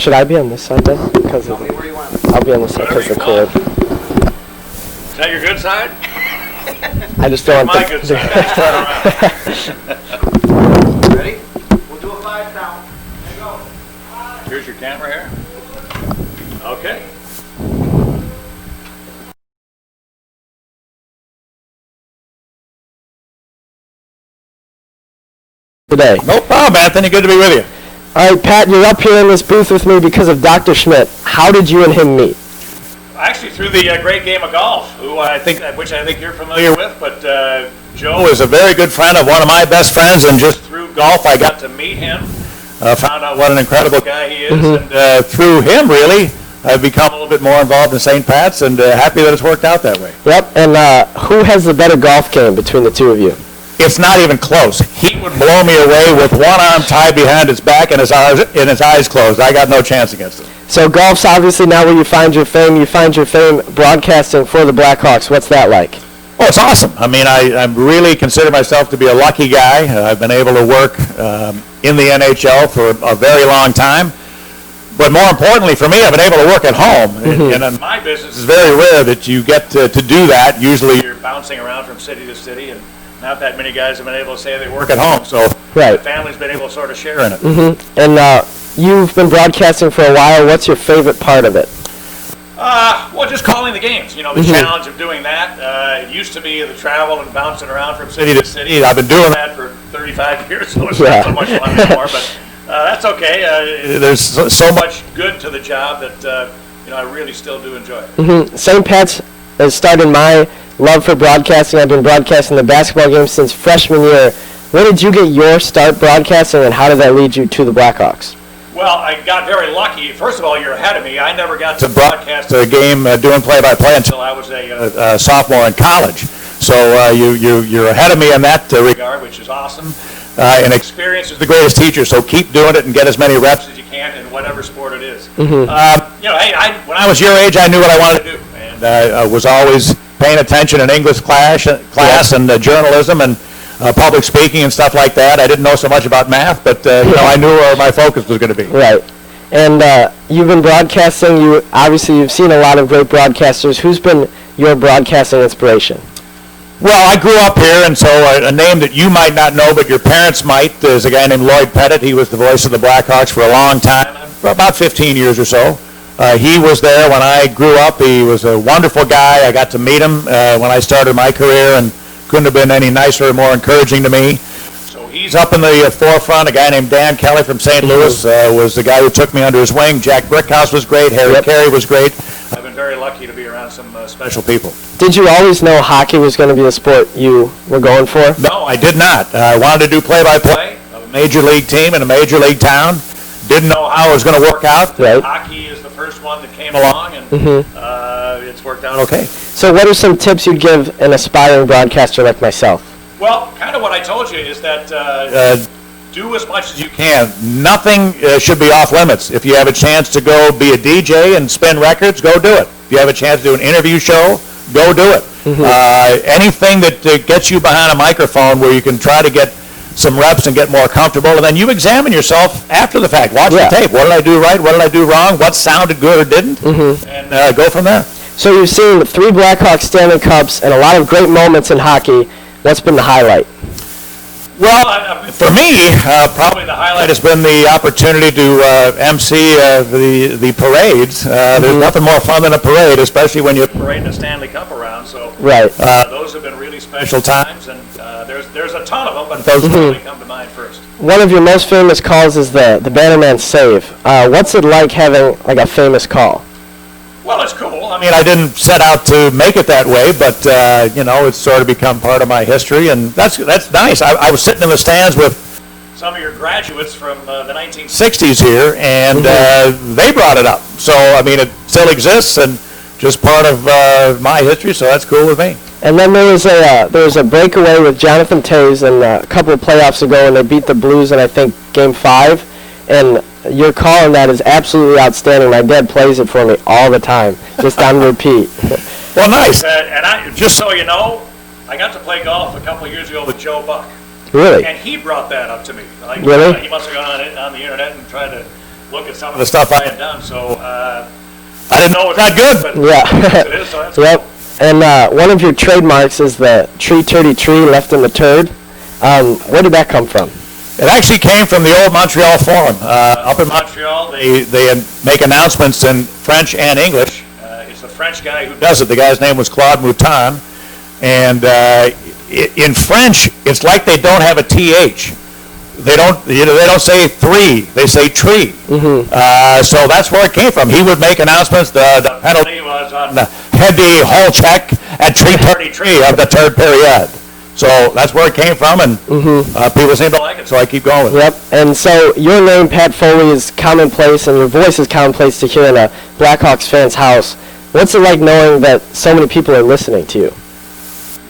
Should I be on this side then? Because of I'll be on this side because of the cord. Is that your good side? I just don't want My good side. Ready? We'll do a 5 count. There you go. Here's your camera here. Okay. Today. No problem, Anthony. Good to be with you. All right, Pat, you're up here in this booth with me because of Dr. Schmidt. How did you and him meet? Actually, through the great game of golf, which I think you're familiar with, but Joe is a very good friend of one of my best friends, and just through golf, I got to meet him. Found out what an incredible guy he is, and through him, really, I've become a little bit more involved in St. Pat's, and happy that it's worked out that way. Yep, and who has the better golf game between the two of you? It's not even close. He would blow me away with one arm tied behind his back and his eyes closed. I got no chance against him. So golf's obviously now where you find your fame. You find your fame broadcasting for the Blackhawks. What's that like? Oh, it's awesome. I mean, I really consider myself to be a lucky guy. I've been able to work in the NHL for a very long time. But more importantly for me, I've been able to work at home. And in my business, it's very rare that you get to do that. Usually you're bouncing around from city to city, and not that many guys have been able to say they work at home. So Right. the family's been able to sort of share in it. And you've been broadcasting for a while. What's your favorite part of it? Well, just calling the games. You know, the challenge of doing that. It used to be the travel and bouncing around from city to city. I've been doing that for 35 years, so it's not so much fun anymore. But that's okay. There's so much good to the job that I really still do enjoy it. St. Pat's has started my love for broadcasting. I've been broadcasting the basketball games since freshman year. Where did you get your start broadcasting, and how did that lead you to the Blackhawks? Well, I got very lucky. First of all, you're ahead of me. I never got to broadcast a game doing play-by-play until I was a sophomore in college. So you're ahead of me in that regard, which is awesome. And experience is the greatest teacher, so keep doing it and get as many reps as you can in whatever sport it is. Hey, when I was your age, I knew what I wanted to do, and I was always paying attention in English class and journalism and public speaking and stuff like that. I didn't know so much about math, but I knew where my focus was going to be. Right. And you've been broadcasting. You've seen a lot of great broadcasters. Who's been your broadcasting inspiration? Well, I grew up here, and so a name that you might not know, but your parents might, is a guy named Lloyd Pettit. He was the voice of the Blackhawks for a long time, for about 15 years or so. He was there when I grew up. He was a wonderful guy. I got to meet him when I started my career, and couldn't have been any nicer or more encouraging to me. So he's up in the forefront. A guy named Dan Kelly from St. Louis was the guy who took me under his wing. Jack Brickhouse was great. Harry Carey was great. I've been very lucky to be around some special people. Did you always know hockey was going to be the sport you were going for? No, I did not. I wanted to do play-by-play of a major league team in a major league town. Didn't know how it was going to work out. Right. Hockey is the first one that came along, and it's worked out okay. So what are some tips you'd give an aspiring broadcaster like myself? Well, kind of what I told you is that do as much as you can. Nothing should be off limits. If you have a chance to go be a DJ and spin records, go do it. If you have a chance to do an interview show, go do it. Anything that gets you behind a microphone where you can try to get some reps and get more comfortable, and then you examine yourself after the fact. Watch the tape. What did I do right? What did I do wrong? What sounded good or didn't? And go from there. So you've seen 3 Blackhawks Stanley Cups and a lot of great moments in hockey. What's been the highlight? Well, for me, probably the highlight has been the opportunity to MC the parades. There's nothing more fun than a parade, especially when you're parading a Stanley Cup around. So those have been really special times, and there's a ton of them, but those really come to mind first. One of your most famous calls is the Bannerman save. What's it like having a famous call? Well, it's cool. I mean, I didn't set out to make it that way, but it's sort of become part of my history, and that's nice. I was sitting in the stands with some of your graduates from the 1960s here, and they brought it up. So, I mean, it still exists and just part of my history, so that's cool with me. And then there was a breakaway with Jonathan Toews a couple of playoffs ago, and they beat the Blues in, I think, Game 5, and your call on that is absolutely outstanding. My dad plays it for me all the time, just on repeat. Well, nice. And just so you know, I got to play golf a couple of years ago with Joe Buck. Really? And he brought that up to me. Really? He must have gone on the internet and tried to look at some of the stuff I had done. So I didn't know it was that good, but it is, so that's cool. And one of your trademarks is the tree turdy tree left in the turd. Where did that come from? It actually came from the old Montreal Forum. Up in Montreal, they make announcements in French and English. It's the French guy who does it. The guy's name was Claude Mouton. And in French, it's like they don't have a TH. They don't say three. They say tree. So that's where it came from. He would make announcements. The penalty was on Hedy Holchek at tree turdy tree of the third period. So that's where it came from, and people seem to like it, so I keep going with it. Yep, and so your name, Pat Foley, is commonplace, and your voice is commonplace to hear in a Blackhawks fan's house. What's it like knowing that so many people are listening to you?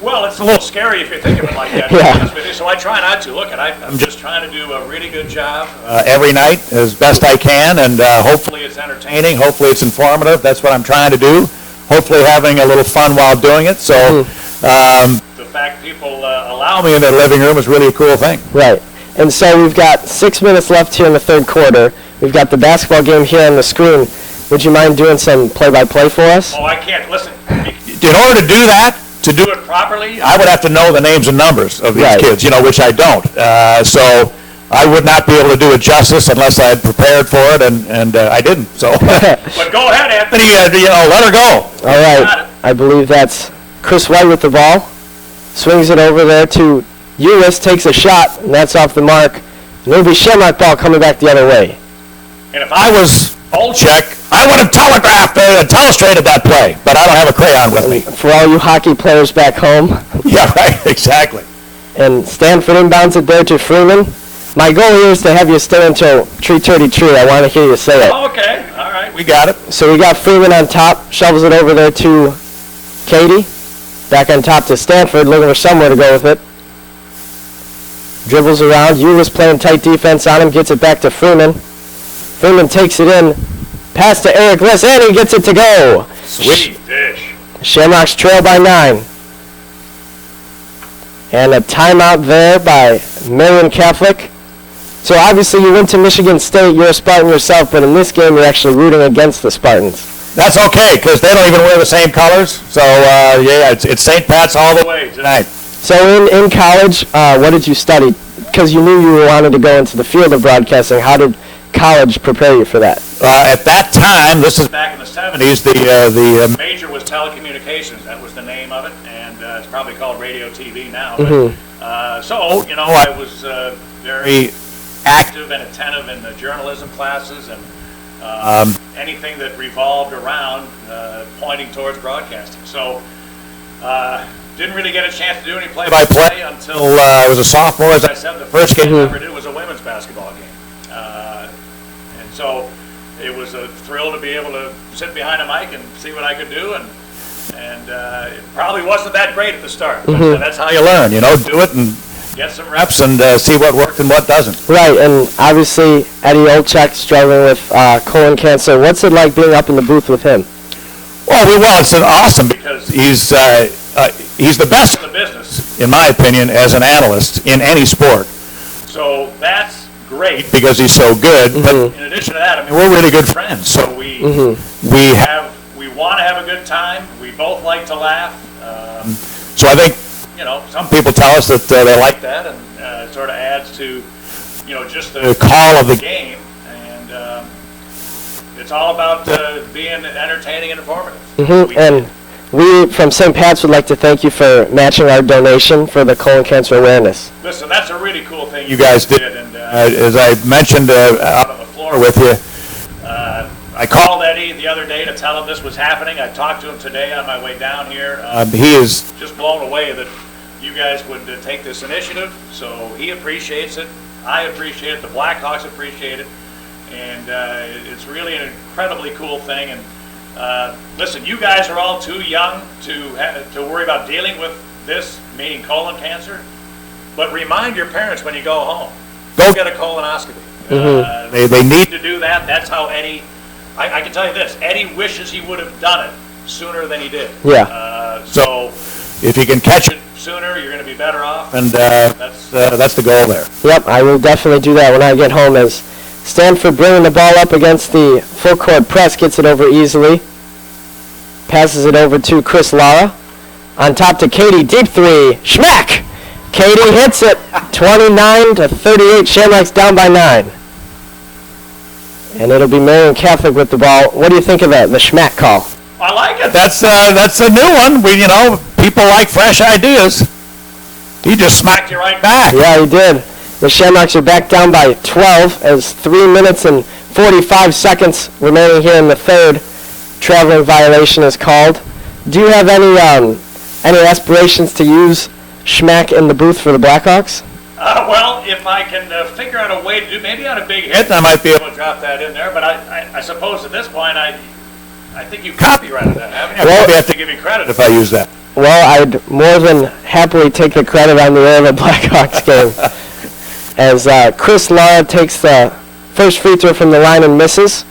Well, it's a little scary if you think of it like that. So I try not to. Look, I'm just trying to do a really good job every night as best I can, and hopefully it's entertaining, hopefully it's informative. That's what I'm trying to do. Hopefully having a little fun while doing it. So the fact people allow me in their living room is really a cool thing. Right. And so we've got 6 minutes left here in the third quarter. We've got the basketball game here on the screen. Would you mind doing some play-by-play for us? Oh, I can't. Listen, in order to do that, to do it properly, I would have to know the names and numbers of these Right. kids, which I don't. So I would not be able to do it justice unless I had prepared for it, and I didn't. So, but go ahead, Anthony. Let her go. All right. I believe that's Chris White with the ball. Swings it over there to Ulyss, takes a shot, and that's off the mark. And it'll be Shamrock ball coming back the other way. And if I was Olchek, I would have telegraphed and telestrated that play, but I don't have a crayon with me. For all you hockey players back home. Yeah, right, exactly. And Stanford inbounds it there to Freeman. My goal here is to have you stay until tree turdy tree. I want to hear you say it. Oh, okay, all right, we got it. So we got Freeman on top, shovels it over there to Katie. Back on top to Stanford, looking for somewhere to go with it. Dribbles around. Ulyss playing tight defense on him, gets it back to Freeman. Freeman takes it in. Pass to Eric Liss, and he gets it to go. Sweet fish. Shamrocks trail by 9. And a timeout there by Marian Catholic. So obviously you went to Michigan State, you're a Spartan yourself, but in this game you're actually rooting against the Spartans. That's okay, because they don't even wear the same colors. So, yeah, it's St. Pat's all the way tonight. So in college, what did you study? Because you knew you wanted to go into the field of broadcasting. How did college prepare you for that? At that time, this is back in the 70s, the major was telecommunications. That was the name of it, and it's probably called radio TV now. But, so, I was very active and attentive in the journalism classes and anything that revolved around pointing towards broadcasting. So, didn't really get a chance to do any play-by-play until I was a sophomore. As I said, the first game I ever did was a women's basketball game. And so it was a thrill to be able to sit behind a mic and see what I could do. And it probably wasn't that great at the start. But that's how you learn, do it and get some reps and see what worked and what doesn't. Right, and obviously Eddie Olchek struggling with colon cancer. What's it like being up in the booth with him? Well, it's awesome because he's the best in the business, in my opinion, as an analyst in any sport. So that's great because he's so good. But in addition to that, we're really good friends. So we want to have a good time. We both like to laugh. So I think some people tell us that they like that, and it sort of adds to just the call of the game. And it's all about being entertaining and informative. And we from St. Pat's would like to thank you for matching our donation for the colon cancer awareness. Listen, that's a really cool thing you guys did. And as I mentioned out on the floor with you, I called Eddie the other day to tell him this was happening. I talked to him today on my way down here. He is just blown away that you guys would take this initiative. So he appreciates it. I appreciate it. The Blackhawks appreciate it. And it's really an incredibly cool thing. And listen, you guys are all too young to worry about dealing with this, meaning colon cancer. But remind your parents when you go home, go get a colonoscopy. They need to do that. That's how Eddie, I can tell you this, Eddie wishes he would have done it sooner than he did. Yeah. So if you can catch it sooner, you're going to be better off. And that's the goal there. Yep, I will definitely do that when I get home. As Stanford bringing the ball up against the full court press, gets it over easily. Passes it over to Chris Lara. On top to Katie, deep three, schmack! Katie hits it, 29-38, Shamrocks down by 9. And it'll be Marian Catholic with the ball. What do you think of that, the schmack call? I like it. That's a new one. People like fresh ideas. He just smacked you right back. Yeah, he did. The Shamrocks are back down by 12 as 3 minutes and 45 seconds remaining here in the third. Traveling violation is called. Do you have any aspirations to use schmack in the booth for the Blackhawks? Well, if I can figure out a way to do, maybe on a big hit, I might be able to drop that in there. But I suppose at this point, I think you copyrighted that, haven't you? I probably have to give you credit if I use that. Well, I'd more than happily take the credit on the air of the Blackhawks game. As Chris Lara takes the first free throw from the line and misses.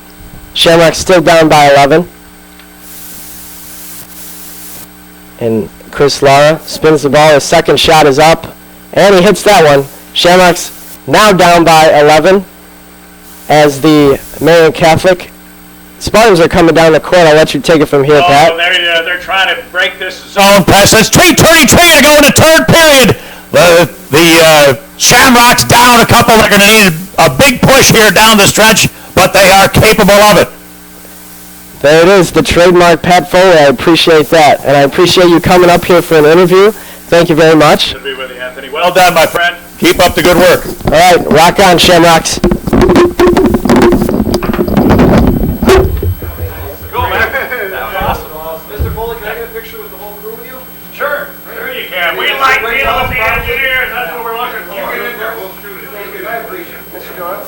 Shamrocks still down by 11. And Chris Lara spins the ball. His second shot is up. And he hits that one. Shamrocks now down by 11. as the Marian Catholic Spartans are coming down the court. I'll let you take it from here, Pat. They're trying to break this zone press. It's 3:23 to go in the third period. The Shamrocks down a couple. They're going to need a big push here down the stretch, but they are capable of it. There it is, the trademark Pat Foley. I appreciate that. And I appreciate you coming up here for an interview. Thank you very much. Good to be with you, Anthony. Well done, my friend. Keep up the good work. All right, rock on, Shamrocks. Cool, man. That was awesome. Mr. Foley, can I get a picture with the whole crew with you? Sure you can. We like dealing with the engineers. That's what we're looking for. Thank you, I appreciate it. Mr. Jones?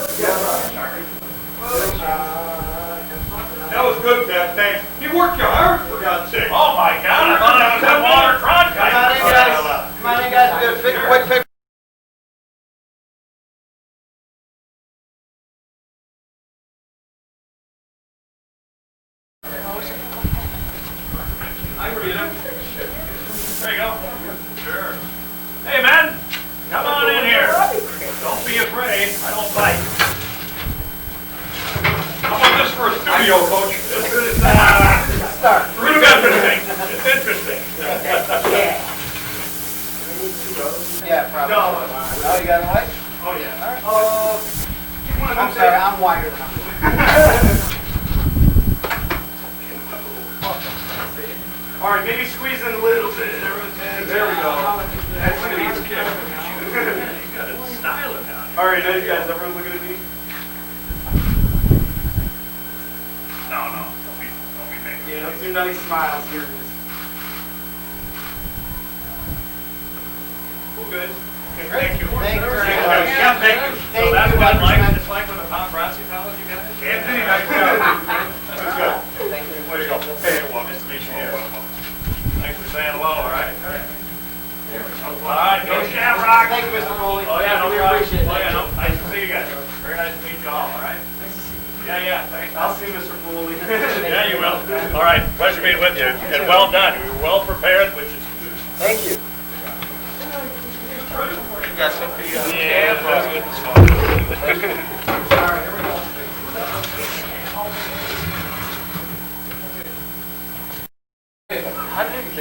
That was good, Pat. Thanks. You worked your hard, for God's sake. Oh, my God. I thought that was that water trunk. Come on in, guys. Get a quick picture. There you go. Sure. Hey, man. Come on in here. Don't be afraid. I don't bite. How about this for a studio, Coach? This is, it's interesting. It's interesting. Yeah, probably. No. Oh, you got a mic? Oh, yeah. I'm sorry, I'm wider than I'm. All right, maybe squeeze in a little bit. There we go. That's going to be kick. You got a styler down here. All right, now you guys, everyone looking at me? No. Don't be making. Yeah, let's do nice smiles here. Well, good. Okay, thank you. Thank you very Thank much. you. Yeah, thank you. Thank So that's you, what Representative. it's like when the paparazzi follows you guys? Anthony, nice job. That's good. Thank you. Way to go. Hey, well, nice to meet you. Thanks for saying hello, all right? All right, go Shamrock. Thank you, Mr. Foley. Oh, yeah, no We problem. appreciate it. Oh, yeah, no, nice to see you guys. Very nice to meet you all, all right? Yeah, thanks. I'll see Mr. Foley. Yeah, you will. All right, pleasure meeting with you, and well done. You were well prepared, which is good. Thank you. Yeah, that's good. How did you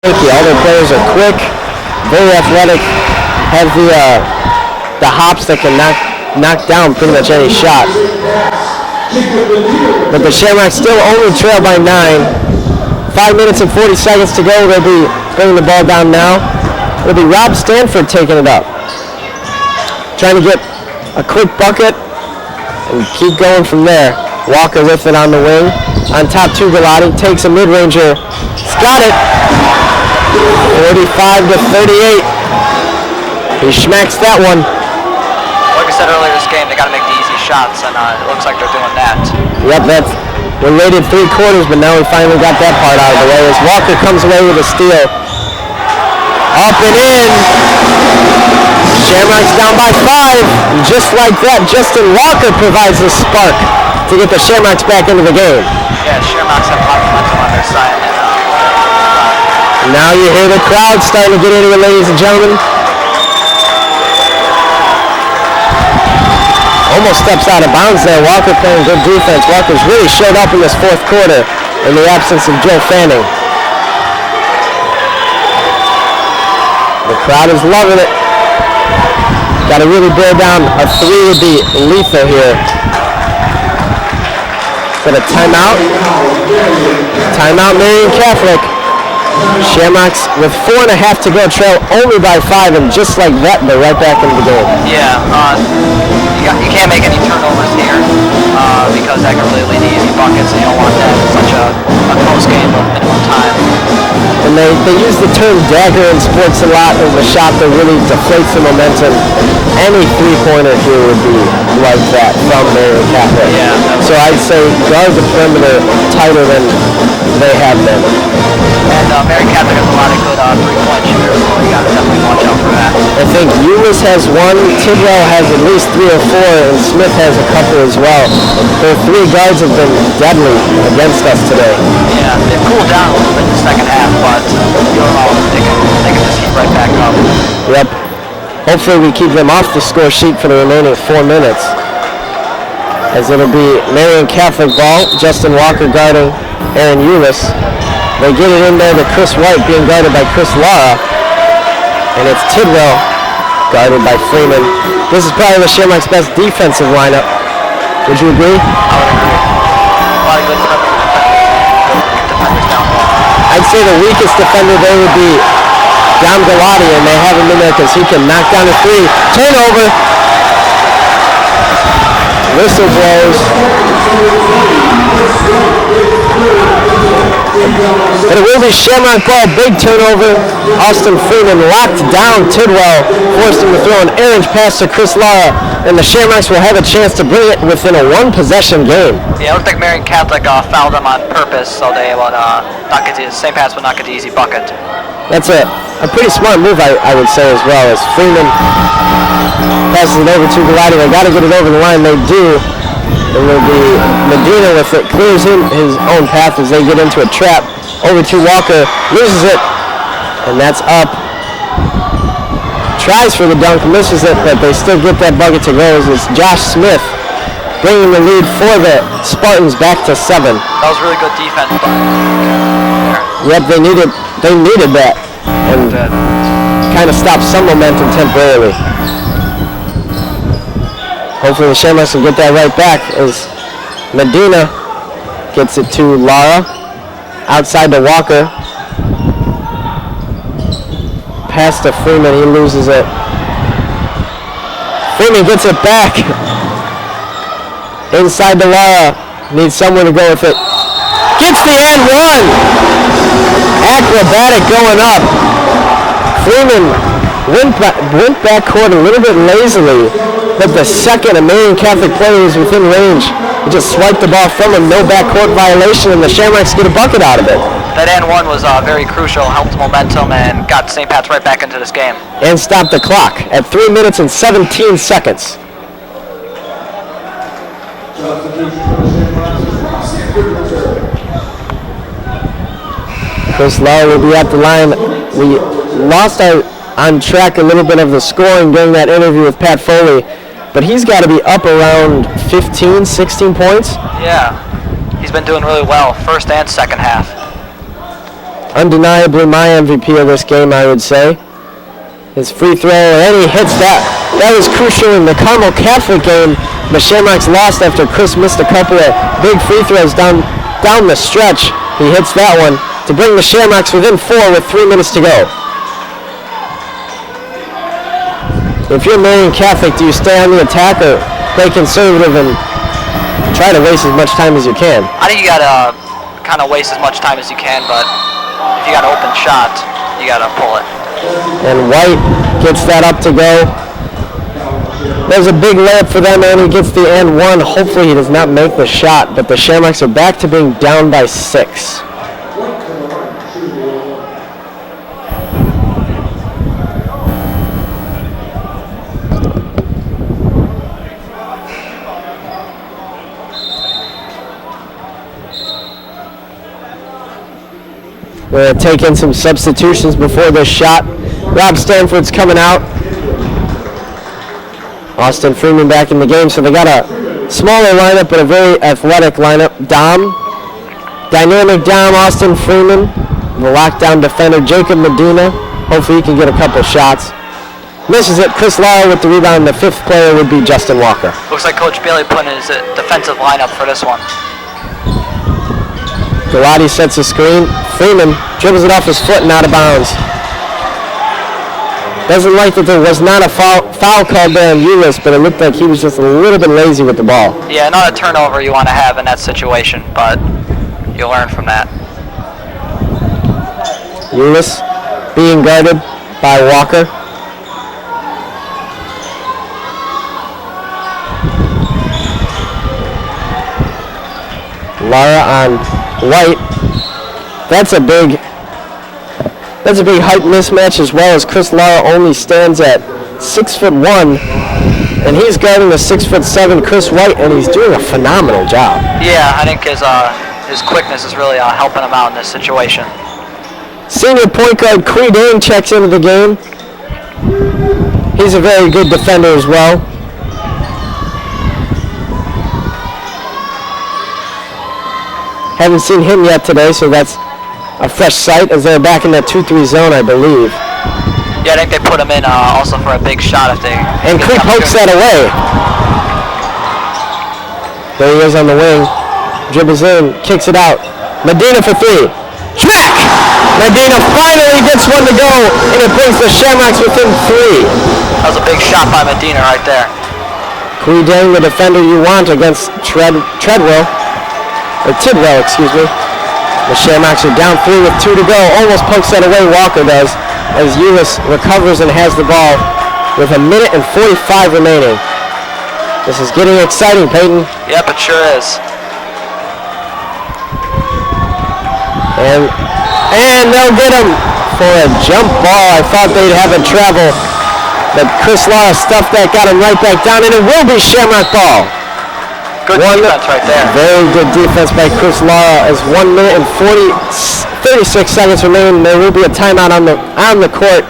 All their players are quick, very athletic, have the hops that can knock down pretty much any shot. But the Shamrocks still only trail by 9. 5 minutes and 40 seconds to go. They'll be bringing the ball down now. It'll be Rob Stanford taking it up. Trying to get a quick bucket and keep going from there. Walker with it on the wing. On top to Galati. Takes a mid-ranger. He's got it. 45 to 38. He smacks that one. Like I said earlier this game, they got to make the easy shots, and it looks like they're doing that. Yep, that's related 3 quarters, but now we finally got that part out of the way as Walker comes away with a steal. Up and in. Shamrocks down by 5. And just like that, Justin Walker provides the spark to get the Shamrocks back into the game. Yeah, Shamrocks have a lot of momentum on their side. Now you hear the crowd starting to get into it, ladies and gentlemen. Almost steps out of bounds there. Walker playing good defense. Walker's really showed up in this 4th quarter in the absence of Joe Fanning. The crowd is loving it. Got to really bear down. A 3 would be lethal here. Got a timeout. Timeout, Marian Catholic. Shamrocks with 4.5 to go, trail only by 5, and just like that, they're right back into the game. Yeah, you can't make any turnovers here because that can really lead to easy buckets, and you don't want that in such a close game of minimum time. And they use the term dagger in sports a lot as a shot that really deflates the momentum. Any 3-pointer here would be like that from Marian Catholic. Yeah. So I'd say guard the perimeter tighter than they have been. And Marian Catholic has a lot of good 3-point shooters, so you got to definitely watch out for that. I think Eunice has 1, Tidwell has at least 3 or 4, and Smith has a couple as well. Their 3 guards have been deadly against us today. Yeah, they've cooled down a little bit in the second half, but they can just heat right back up. Yep. Hopefully we keep them off the score sheet for the remaining 4 minutes. As it'll be Marian Catholic ball, Justin Walker guarding Aaron Eunice. They get it in there to Chris White being guarded by Chris Lara. And it's Tidwell guarded by Freeman. This is probably the Shamrocks' best defensive lineup. Would you agree? I would agree. A lot of good defenders down low. I'd say the weakest defender there would be Dom Galati, and they have him in there because he can knock down a 3. Turnover. Whistle blows. And it will be Shamrock ball, big turnover. Austin Freeman locked down Tidwell, forced him to throw an errant pass to Chris Lara, and the Shamrocks will have a chance to bring it within a 1-possession game. Yeah, it looked like Marian Catholic fouled them on purpose, so they would not get the St. Pat's would not get the easy bucket. That's a pretty smart move, I would say, as well, as Freeman passes it over to Galati. They got to get it over the line. They do. It will be Medina with it, clears his own path as they get into a trap. Over to Walker, loses it, and that's up. Tries for the dunk, misses it, but they still get that bucket to go. It's Josh Smith bringing the lead for the Spartans back to 7. That was really good defense. Yep, they needed that, and kind of stopped some momentum temporarily. Hopefully the Shamrocks will get that right back as Medina gets it to Lara. Outside to Walker. Pass to Freeman, he loses it. Freeman gets it back. Inside to Lara. Needs someone to go with it. Gets the and one. Acrobatic going up. Freeman went backcourt a little bit lazily, but the second a Marian Catholic player was within range, he just swiped the ball from him, no backcourt violation, and the Shamrocks get a bucket out of it. That and one was very crucial, helped momentum, and got St. Pat's right back into this game. And stopped the clock at 3 minutes and 17 seconds. Chris Lara will be at the line. We lost on track a little bit of the scoring during that interview with Pat Foley, but he's got to be up around 15, 16 points. Yeah, he's been doing really well, first and second half. undeniably my MVP of this game, I would say. His free throw, and he hits that. That was crucial in the Carmel Catholic game. The Shamrocks lost after Chris missed a couple of big free throws down the stretch. He hits that one to bring the Shamrocks within 4 with 3 minutes to go. If you're Marian Catholic, do you stay on the attack or play conservative and try to waste as much time as you can? I think you gotta kind of waste as much time as you can, but if you got an open shot, you gotta pull it. And White gets that up to go. There's a big layup for them, and he gets the and one. Hopefully he does not make the shot, but the Shamrocks are back to being down by 6. We're going to take in some substitutions before this shot. Rob Stanford's coming out. Austin Freeman back in the game, so they got a smaller lineup but a very athletic lineup. Dynamic Dom, Austin Freeman, the lockdown defender, Jacob Medina. Hopefully he can get a couple shots. Misses it. Chris Lara with the rebound. The 5th player would be Justin Walker. Looks like Coach Bailey put in his defensive lineup for this one. Galati sets a screen. Freeman dribbles it off his foot and out of bounds. Doesn't like that there was not a foul called there on Ulis, but it looked like he was just a little bit lazy with the ball. Yeah, not a turnover you want to have in that situation, but you'll learn from that. Ulis being guarded by Walker. Lara on White. That's a big height mismatch, as well as Chris Lara only stands at 6'1", and he's guarding the 6'7" Chris White, and he's doing a phenomenal job. Yeah, I think his quickness is really helping him out in this situation. Senior point guard Quee Dane checks into the game. He's a very good defender as well. Haven't seen him yet today, so that's a fresh sight as they're back in that 2-3 zone, I believe. Yeah, I think they put him in also for a big shot if they... And Creek pokes that away. There he is on the wing. Dribbles in, kicks it out. Medina for 3. Track! Medina finally gets one to go, and it brings the Shamrocks within 3. That was a big shot by Medina right there. Quee Dang, the defender you want against Tidwell, excuse me. The Shamrocks are down 3 with 2 to go. Almost pokes that away, Walker does, as Ulis recovers and has the ball with 1 minute and 45 remaining. This is getting exciting, Peyton. Yep, it sure is. And they'll get him for a jump ball. I thought they'd have it travel, but Chris Lara stuffed that, got him right back down, and it will be Shamrock ball. Good defense right there. Very good defense by Chris Lara as 1 minute and 36 seconds remain. There will be a timeout on the court.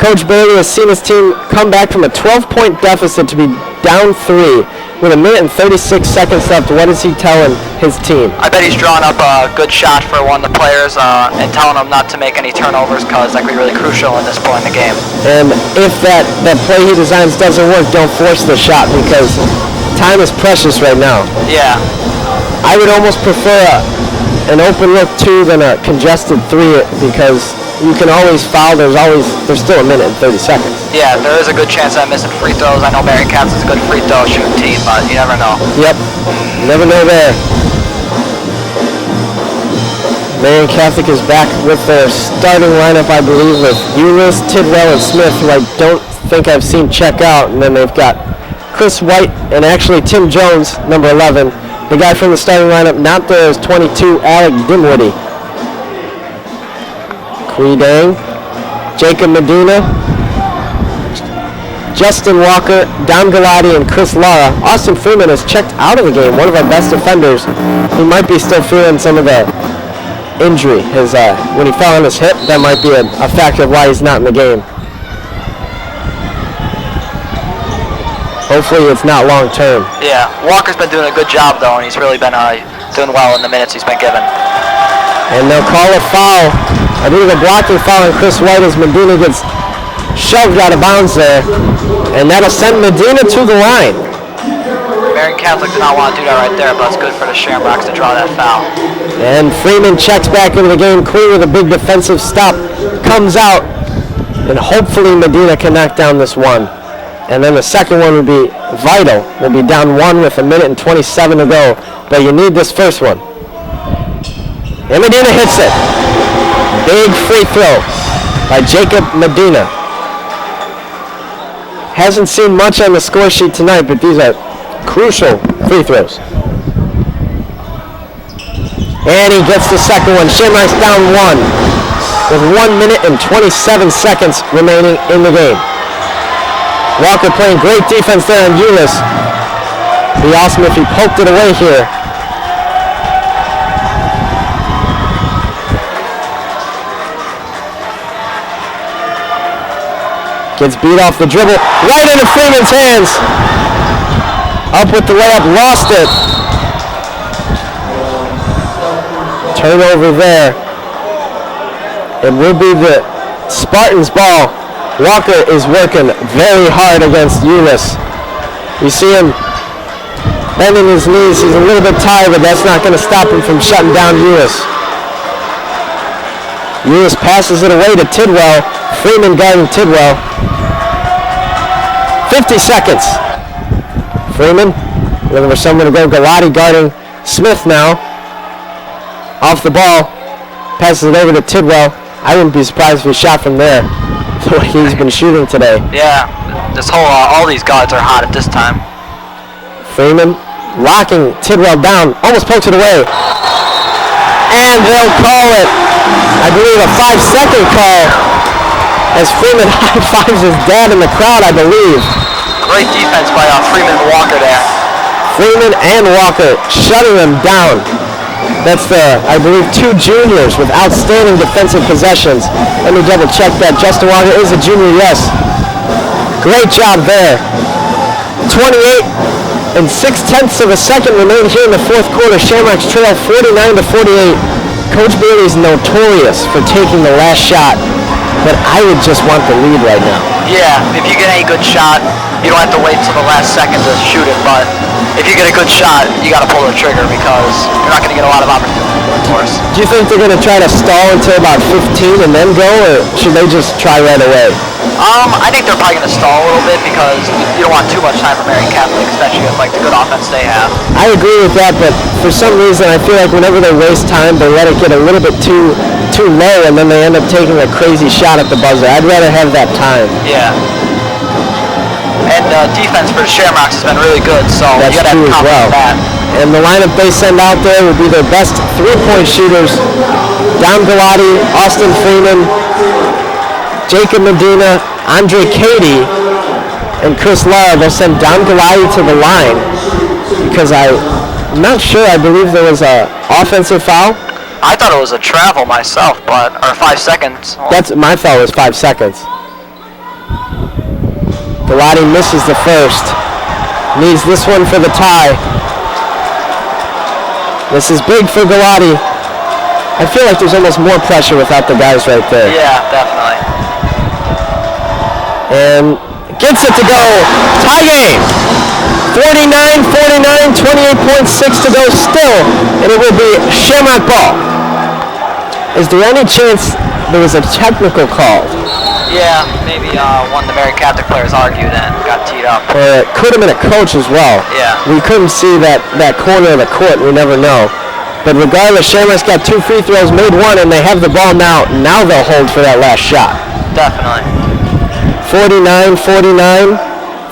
Coach Bailey has seen his team come back from a 12-point deficit to be down 3 with 1 minute and 36 seconds left. What is he telling his team? I bet he's drawing up a good shot for one of the players and telling them not to make any turnovers because that could be really crucial in this point in the game. And if that play he designs doesn't work, don't force the shot because time is precious right now. Yeah. I would almost prefer an open look 2 than a congested 3 because you can always foul. There's still 1 minute and 30 seconds. Yeah, there is a good chance I'm missing free throws. I know Marian Catholic is a good free throw shooting team, but you never know. Yep, never know there. Marian Catholic is back with their starting lineup, I believe, with Ulis, Tidwell, and Smith, who I don't think I've seen check out. And then they've got Chris White and actually Tim Jones, number 11. The guy from the starting lineup not there is 22, Alec Dinwiddie. Quee Dang, Jacob Medina, Justin Walker, Dom Galati, and Chris Lara. Austin Freeman has checked out of the game, one of our best defenders. He might be still feeling some of the injury. When he fell on his hip, that might be a factor of why he's not in the game. Hopefully it's not long term. Yeah, Walker's been doing a good job though, and he's really been doing well in the minutes he's been given. And they'll call a foul I believe a blocking foul on Chris White as Medina gets shoved out of bounds there. And that'll send Medina to the line. Marian Catholic did not want to do that right there, but it's good for the Shamrocks to draw that foul. And Freeman checks back into the game clean with a big defensive stop. Comes out. And hopefully Medina can knock down this one. And then the second one would be vital. We'll be down one with 1:27 to go. But you need this first one. And Medina hits it. Big free throw by Jacob Medina. Hasn't seen much on the score sheet tonight, but these are crucial free throws. And he gets the second one. Shamrocks down one with 1:27 remaining in the game. Walker playing great defense there on Euless. Be awesome if he poked it away here. Gets beat off the dribble, right into Freeman's hands. Up with the layup, lost it. Turnover there. It will be the Spartans' ball. Walker is working very hard against Euless. You see him bending his knees. He's a little bit tired, but that's not going to stop him from shutting down Euless. Euless passes it away to Tidwell. Freeman guarding Tidwell. 50 seconds. Freeman looking for someone to go. Galati guarding Smith now. Off the ball. Passes it over to Tidwell. I wouldn't be surprised if he shot from there. The way he's been shooting today. Yeah, this whole all these guards are hot at this time. Freeman locking Tidwell down. Almost pokes it away. And they'll call it, I believe, a 5-second call. As Freeman high-fives his dad in the crowd, I believe. Great defense by Freeman and Walker there. Freeman and Walker shutting them down. That's I believe, two juniors with outstanding defensive possessions. Let me double check that. Justin Walker is a junior, yes. Great job there. 28 and 6/10 remain here in the fourth quarter. Shamrocks trail 49-48. Coach Bailey's notorious for taking the last shot, but I would just want the lead right now. Yeah, if you get any good shot, you don't have to wait until the last second to shoot it, but if you get a good shot, you got to pull the trigger because you're not going to get a lot of opportunity, of course. Do you think they're going to try to stall until about 15 and then go, or should they just try right away? I think they're probably going to stall a little bit because you don't want too much time for Marian Catholic, especially with the good offense they have. I agree with that, but for some reason I feel like whenever they waste time, they let it get a little bit too low, and then they end up taking a crazy shot at the buzzer. I'd rather have that time. Yeah. And defense for the Shamrocks has been really good, so that's you got to have confidence in that. And the lineup they send out there would be their best three-point shooters. Don Galati, Austin Freeman, Jacob Medina, Andre Cady, and Chris Lara. They'll send Don Galati to the line because I'm not sure. I believe there was an offensive foul. I thought it was a travel myself, or 5 seconds. My foul was 5 seconds. Galati misses the first. Needs this one for the tie. This is big for Galati. I feel like there's almost more pressure without the guys right there. Yeah, definitely. And gets it to go. Tie game. 49-49, 28.6 to go still. And it will be Shamrock ball. Is there any chance there was a technical call? Yeah, maybe one of the Marian Catholic players argued and got teed up. Or it could have been a coach as well. Yeah. We couldn't see that corner of the court. We never know. But regardless, Shamrock's got 2 free throws, made one, and they have the ball now. Now they'll hold for that last shot. Definitely. 49-49.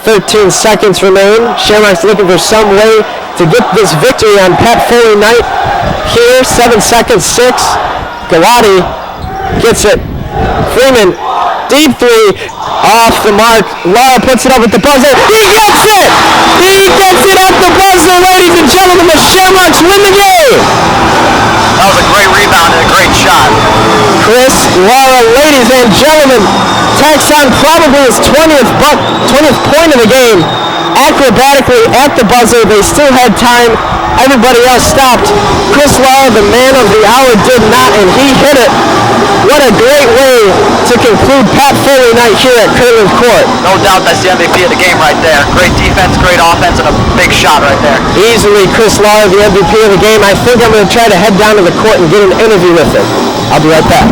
13 seconds remain. Shamrock's looking for some way to get this victory on Pat Foley night. Here, 7 seconds, 6. Galati gets it. Freeman, deep three, off the mark. Lara puts it up at the buzzer. He gets it! He gets it at the buzzer, ladies and gentlemen. The Shamrocks win the game. That was a great rebound and a great shot. Chris Lara, ladies and gentlemen, tacks on probably his 20th point of the game. Acrobatically at the buzzer. They still had time. Everybody else stopped. Chris Lara, the man of the hour, did not, and he hit it. What a great way to conclude Pat Foley night here at Kirtland Court. No doubt that's the MVP of the game right there. Great defense, great offense, and a big shot right there. Easily Chris Lara, the MVP of the game. I think I'm going to try to head down to the court and get an interview with him. I'll be right back.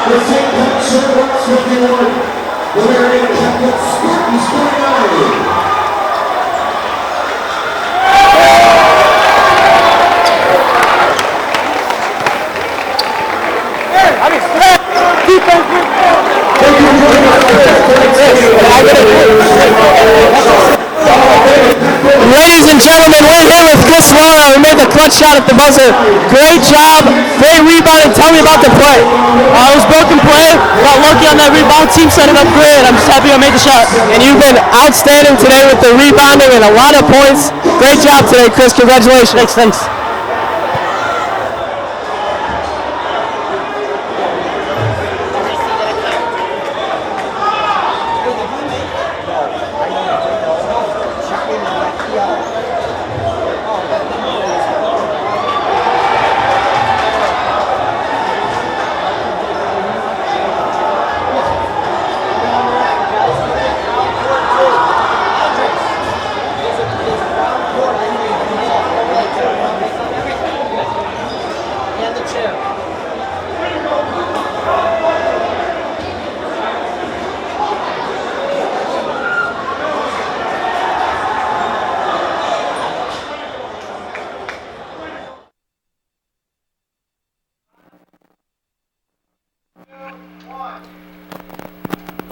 The St. Pat Sherbrooks 51, the Marian Catholic Spartans 49. Ladies and gentlemen, we're here with Chris Lara, who made the clutch shot at the buzzer. Great job, great rebounding. Tell me about the play. It was broken play, got lucky on that rebound, team set it up great, I'm just happy I made the shot. And you've been outstanding today with the rebounding and a lot of points. Great job today, Chris. Congratulations. Thanks.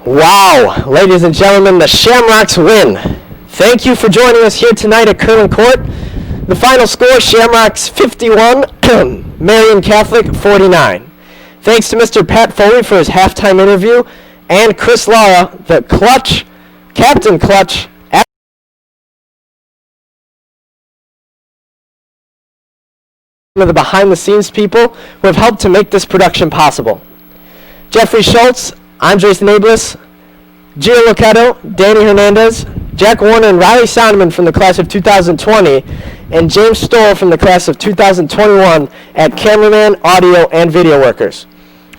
Wow, ladies and gentlemen, the Shamrocks win. Thank you for joining us here tonight at Kirtland Court. The final score, Shamrocks 51, Marian Catholic 49. Thanks to Mr. Pat Foley for his halftime interview, and Chris Lara, the clutch, Captain Clutch, the behind-the-scenes people who have helped to make this production possible. Jeffrey Schultz, Andres Nablis, Gio Locato, Danny Hernandez, Jack Warner, and Riley Sonderman from the class of 2020, and James Stoll from the class of 2021 at cameraman, audio, and video workers.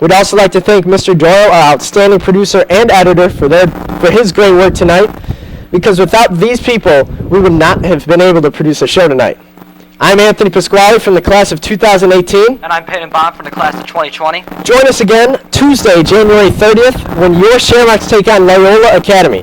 We'd also like to thank Mr. Doyle, our outstanding producer and editor, for his great work tonight, because without these people, we would not have been able to produce a show tonight. I'm Anthony Pasquale from the class of 2018. And I'm Peyton Bond from the class of 2020. Join us again Tuesday, January 30th, when your Shamrocks take on Loyola Academy.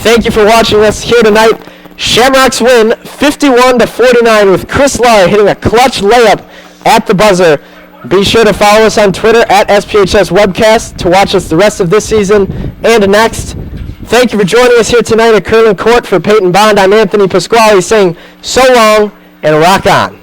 Thank you for watching us here tonight. Shamrocks win 51-49 with Chris Lara hitting a clutch layup at the buzzer. Be sure to follow us on Twitter at SPHS Webcast to watch us the rest of this season and next. Thank you for joining us here tonight at Kirtland Court. For Peyton Bond, I'm Anthony Pasquale saying so long and rock on.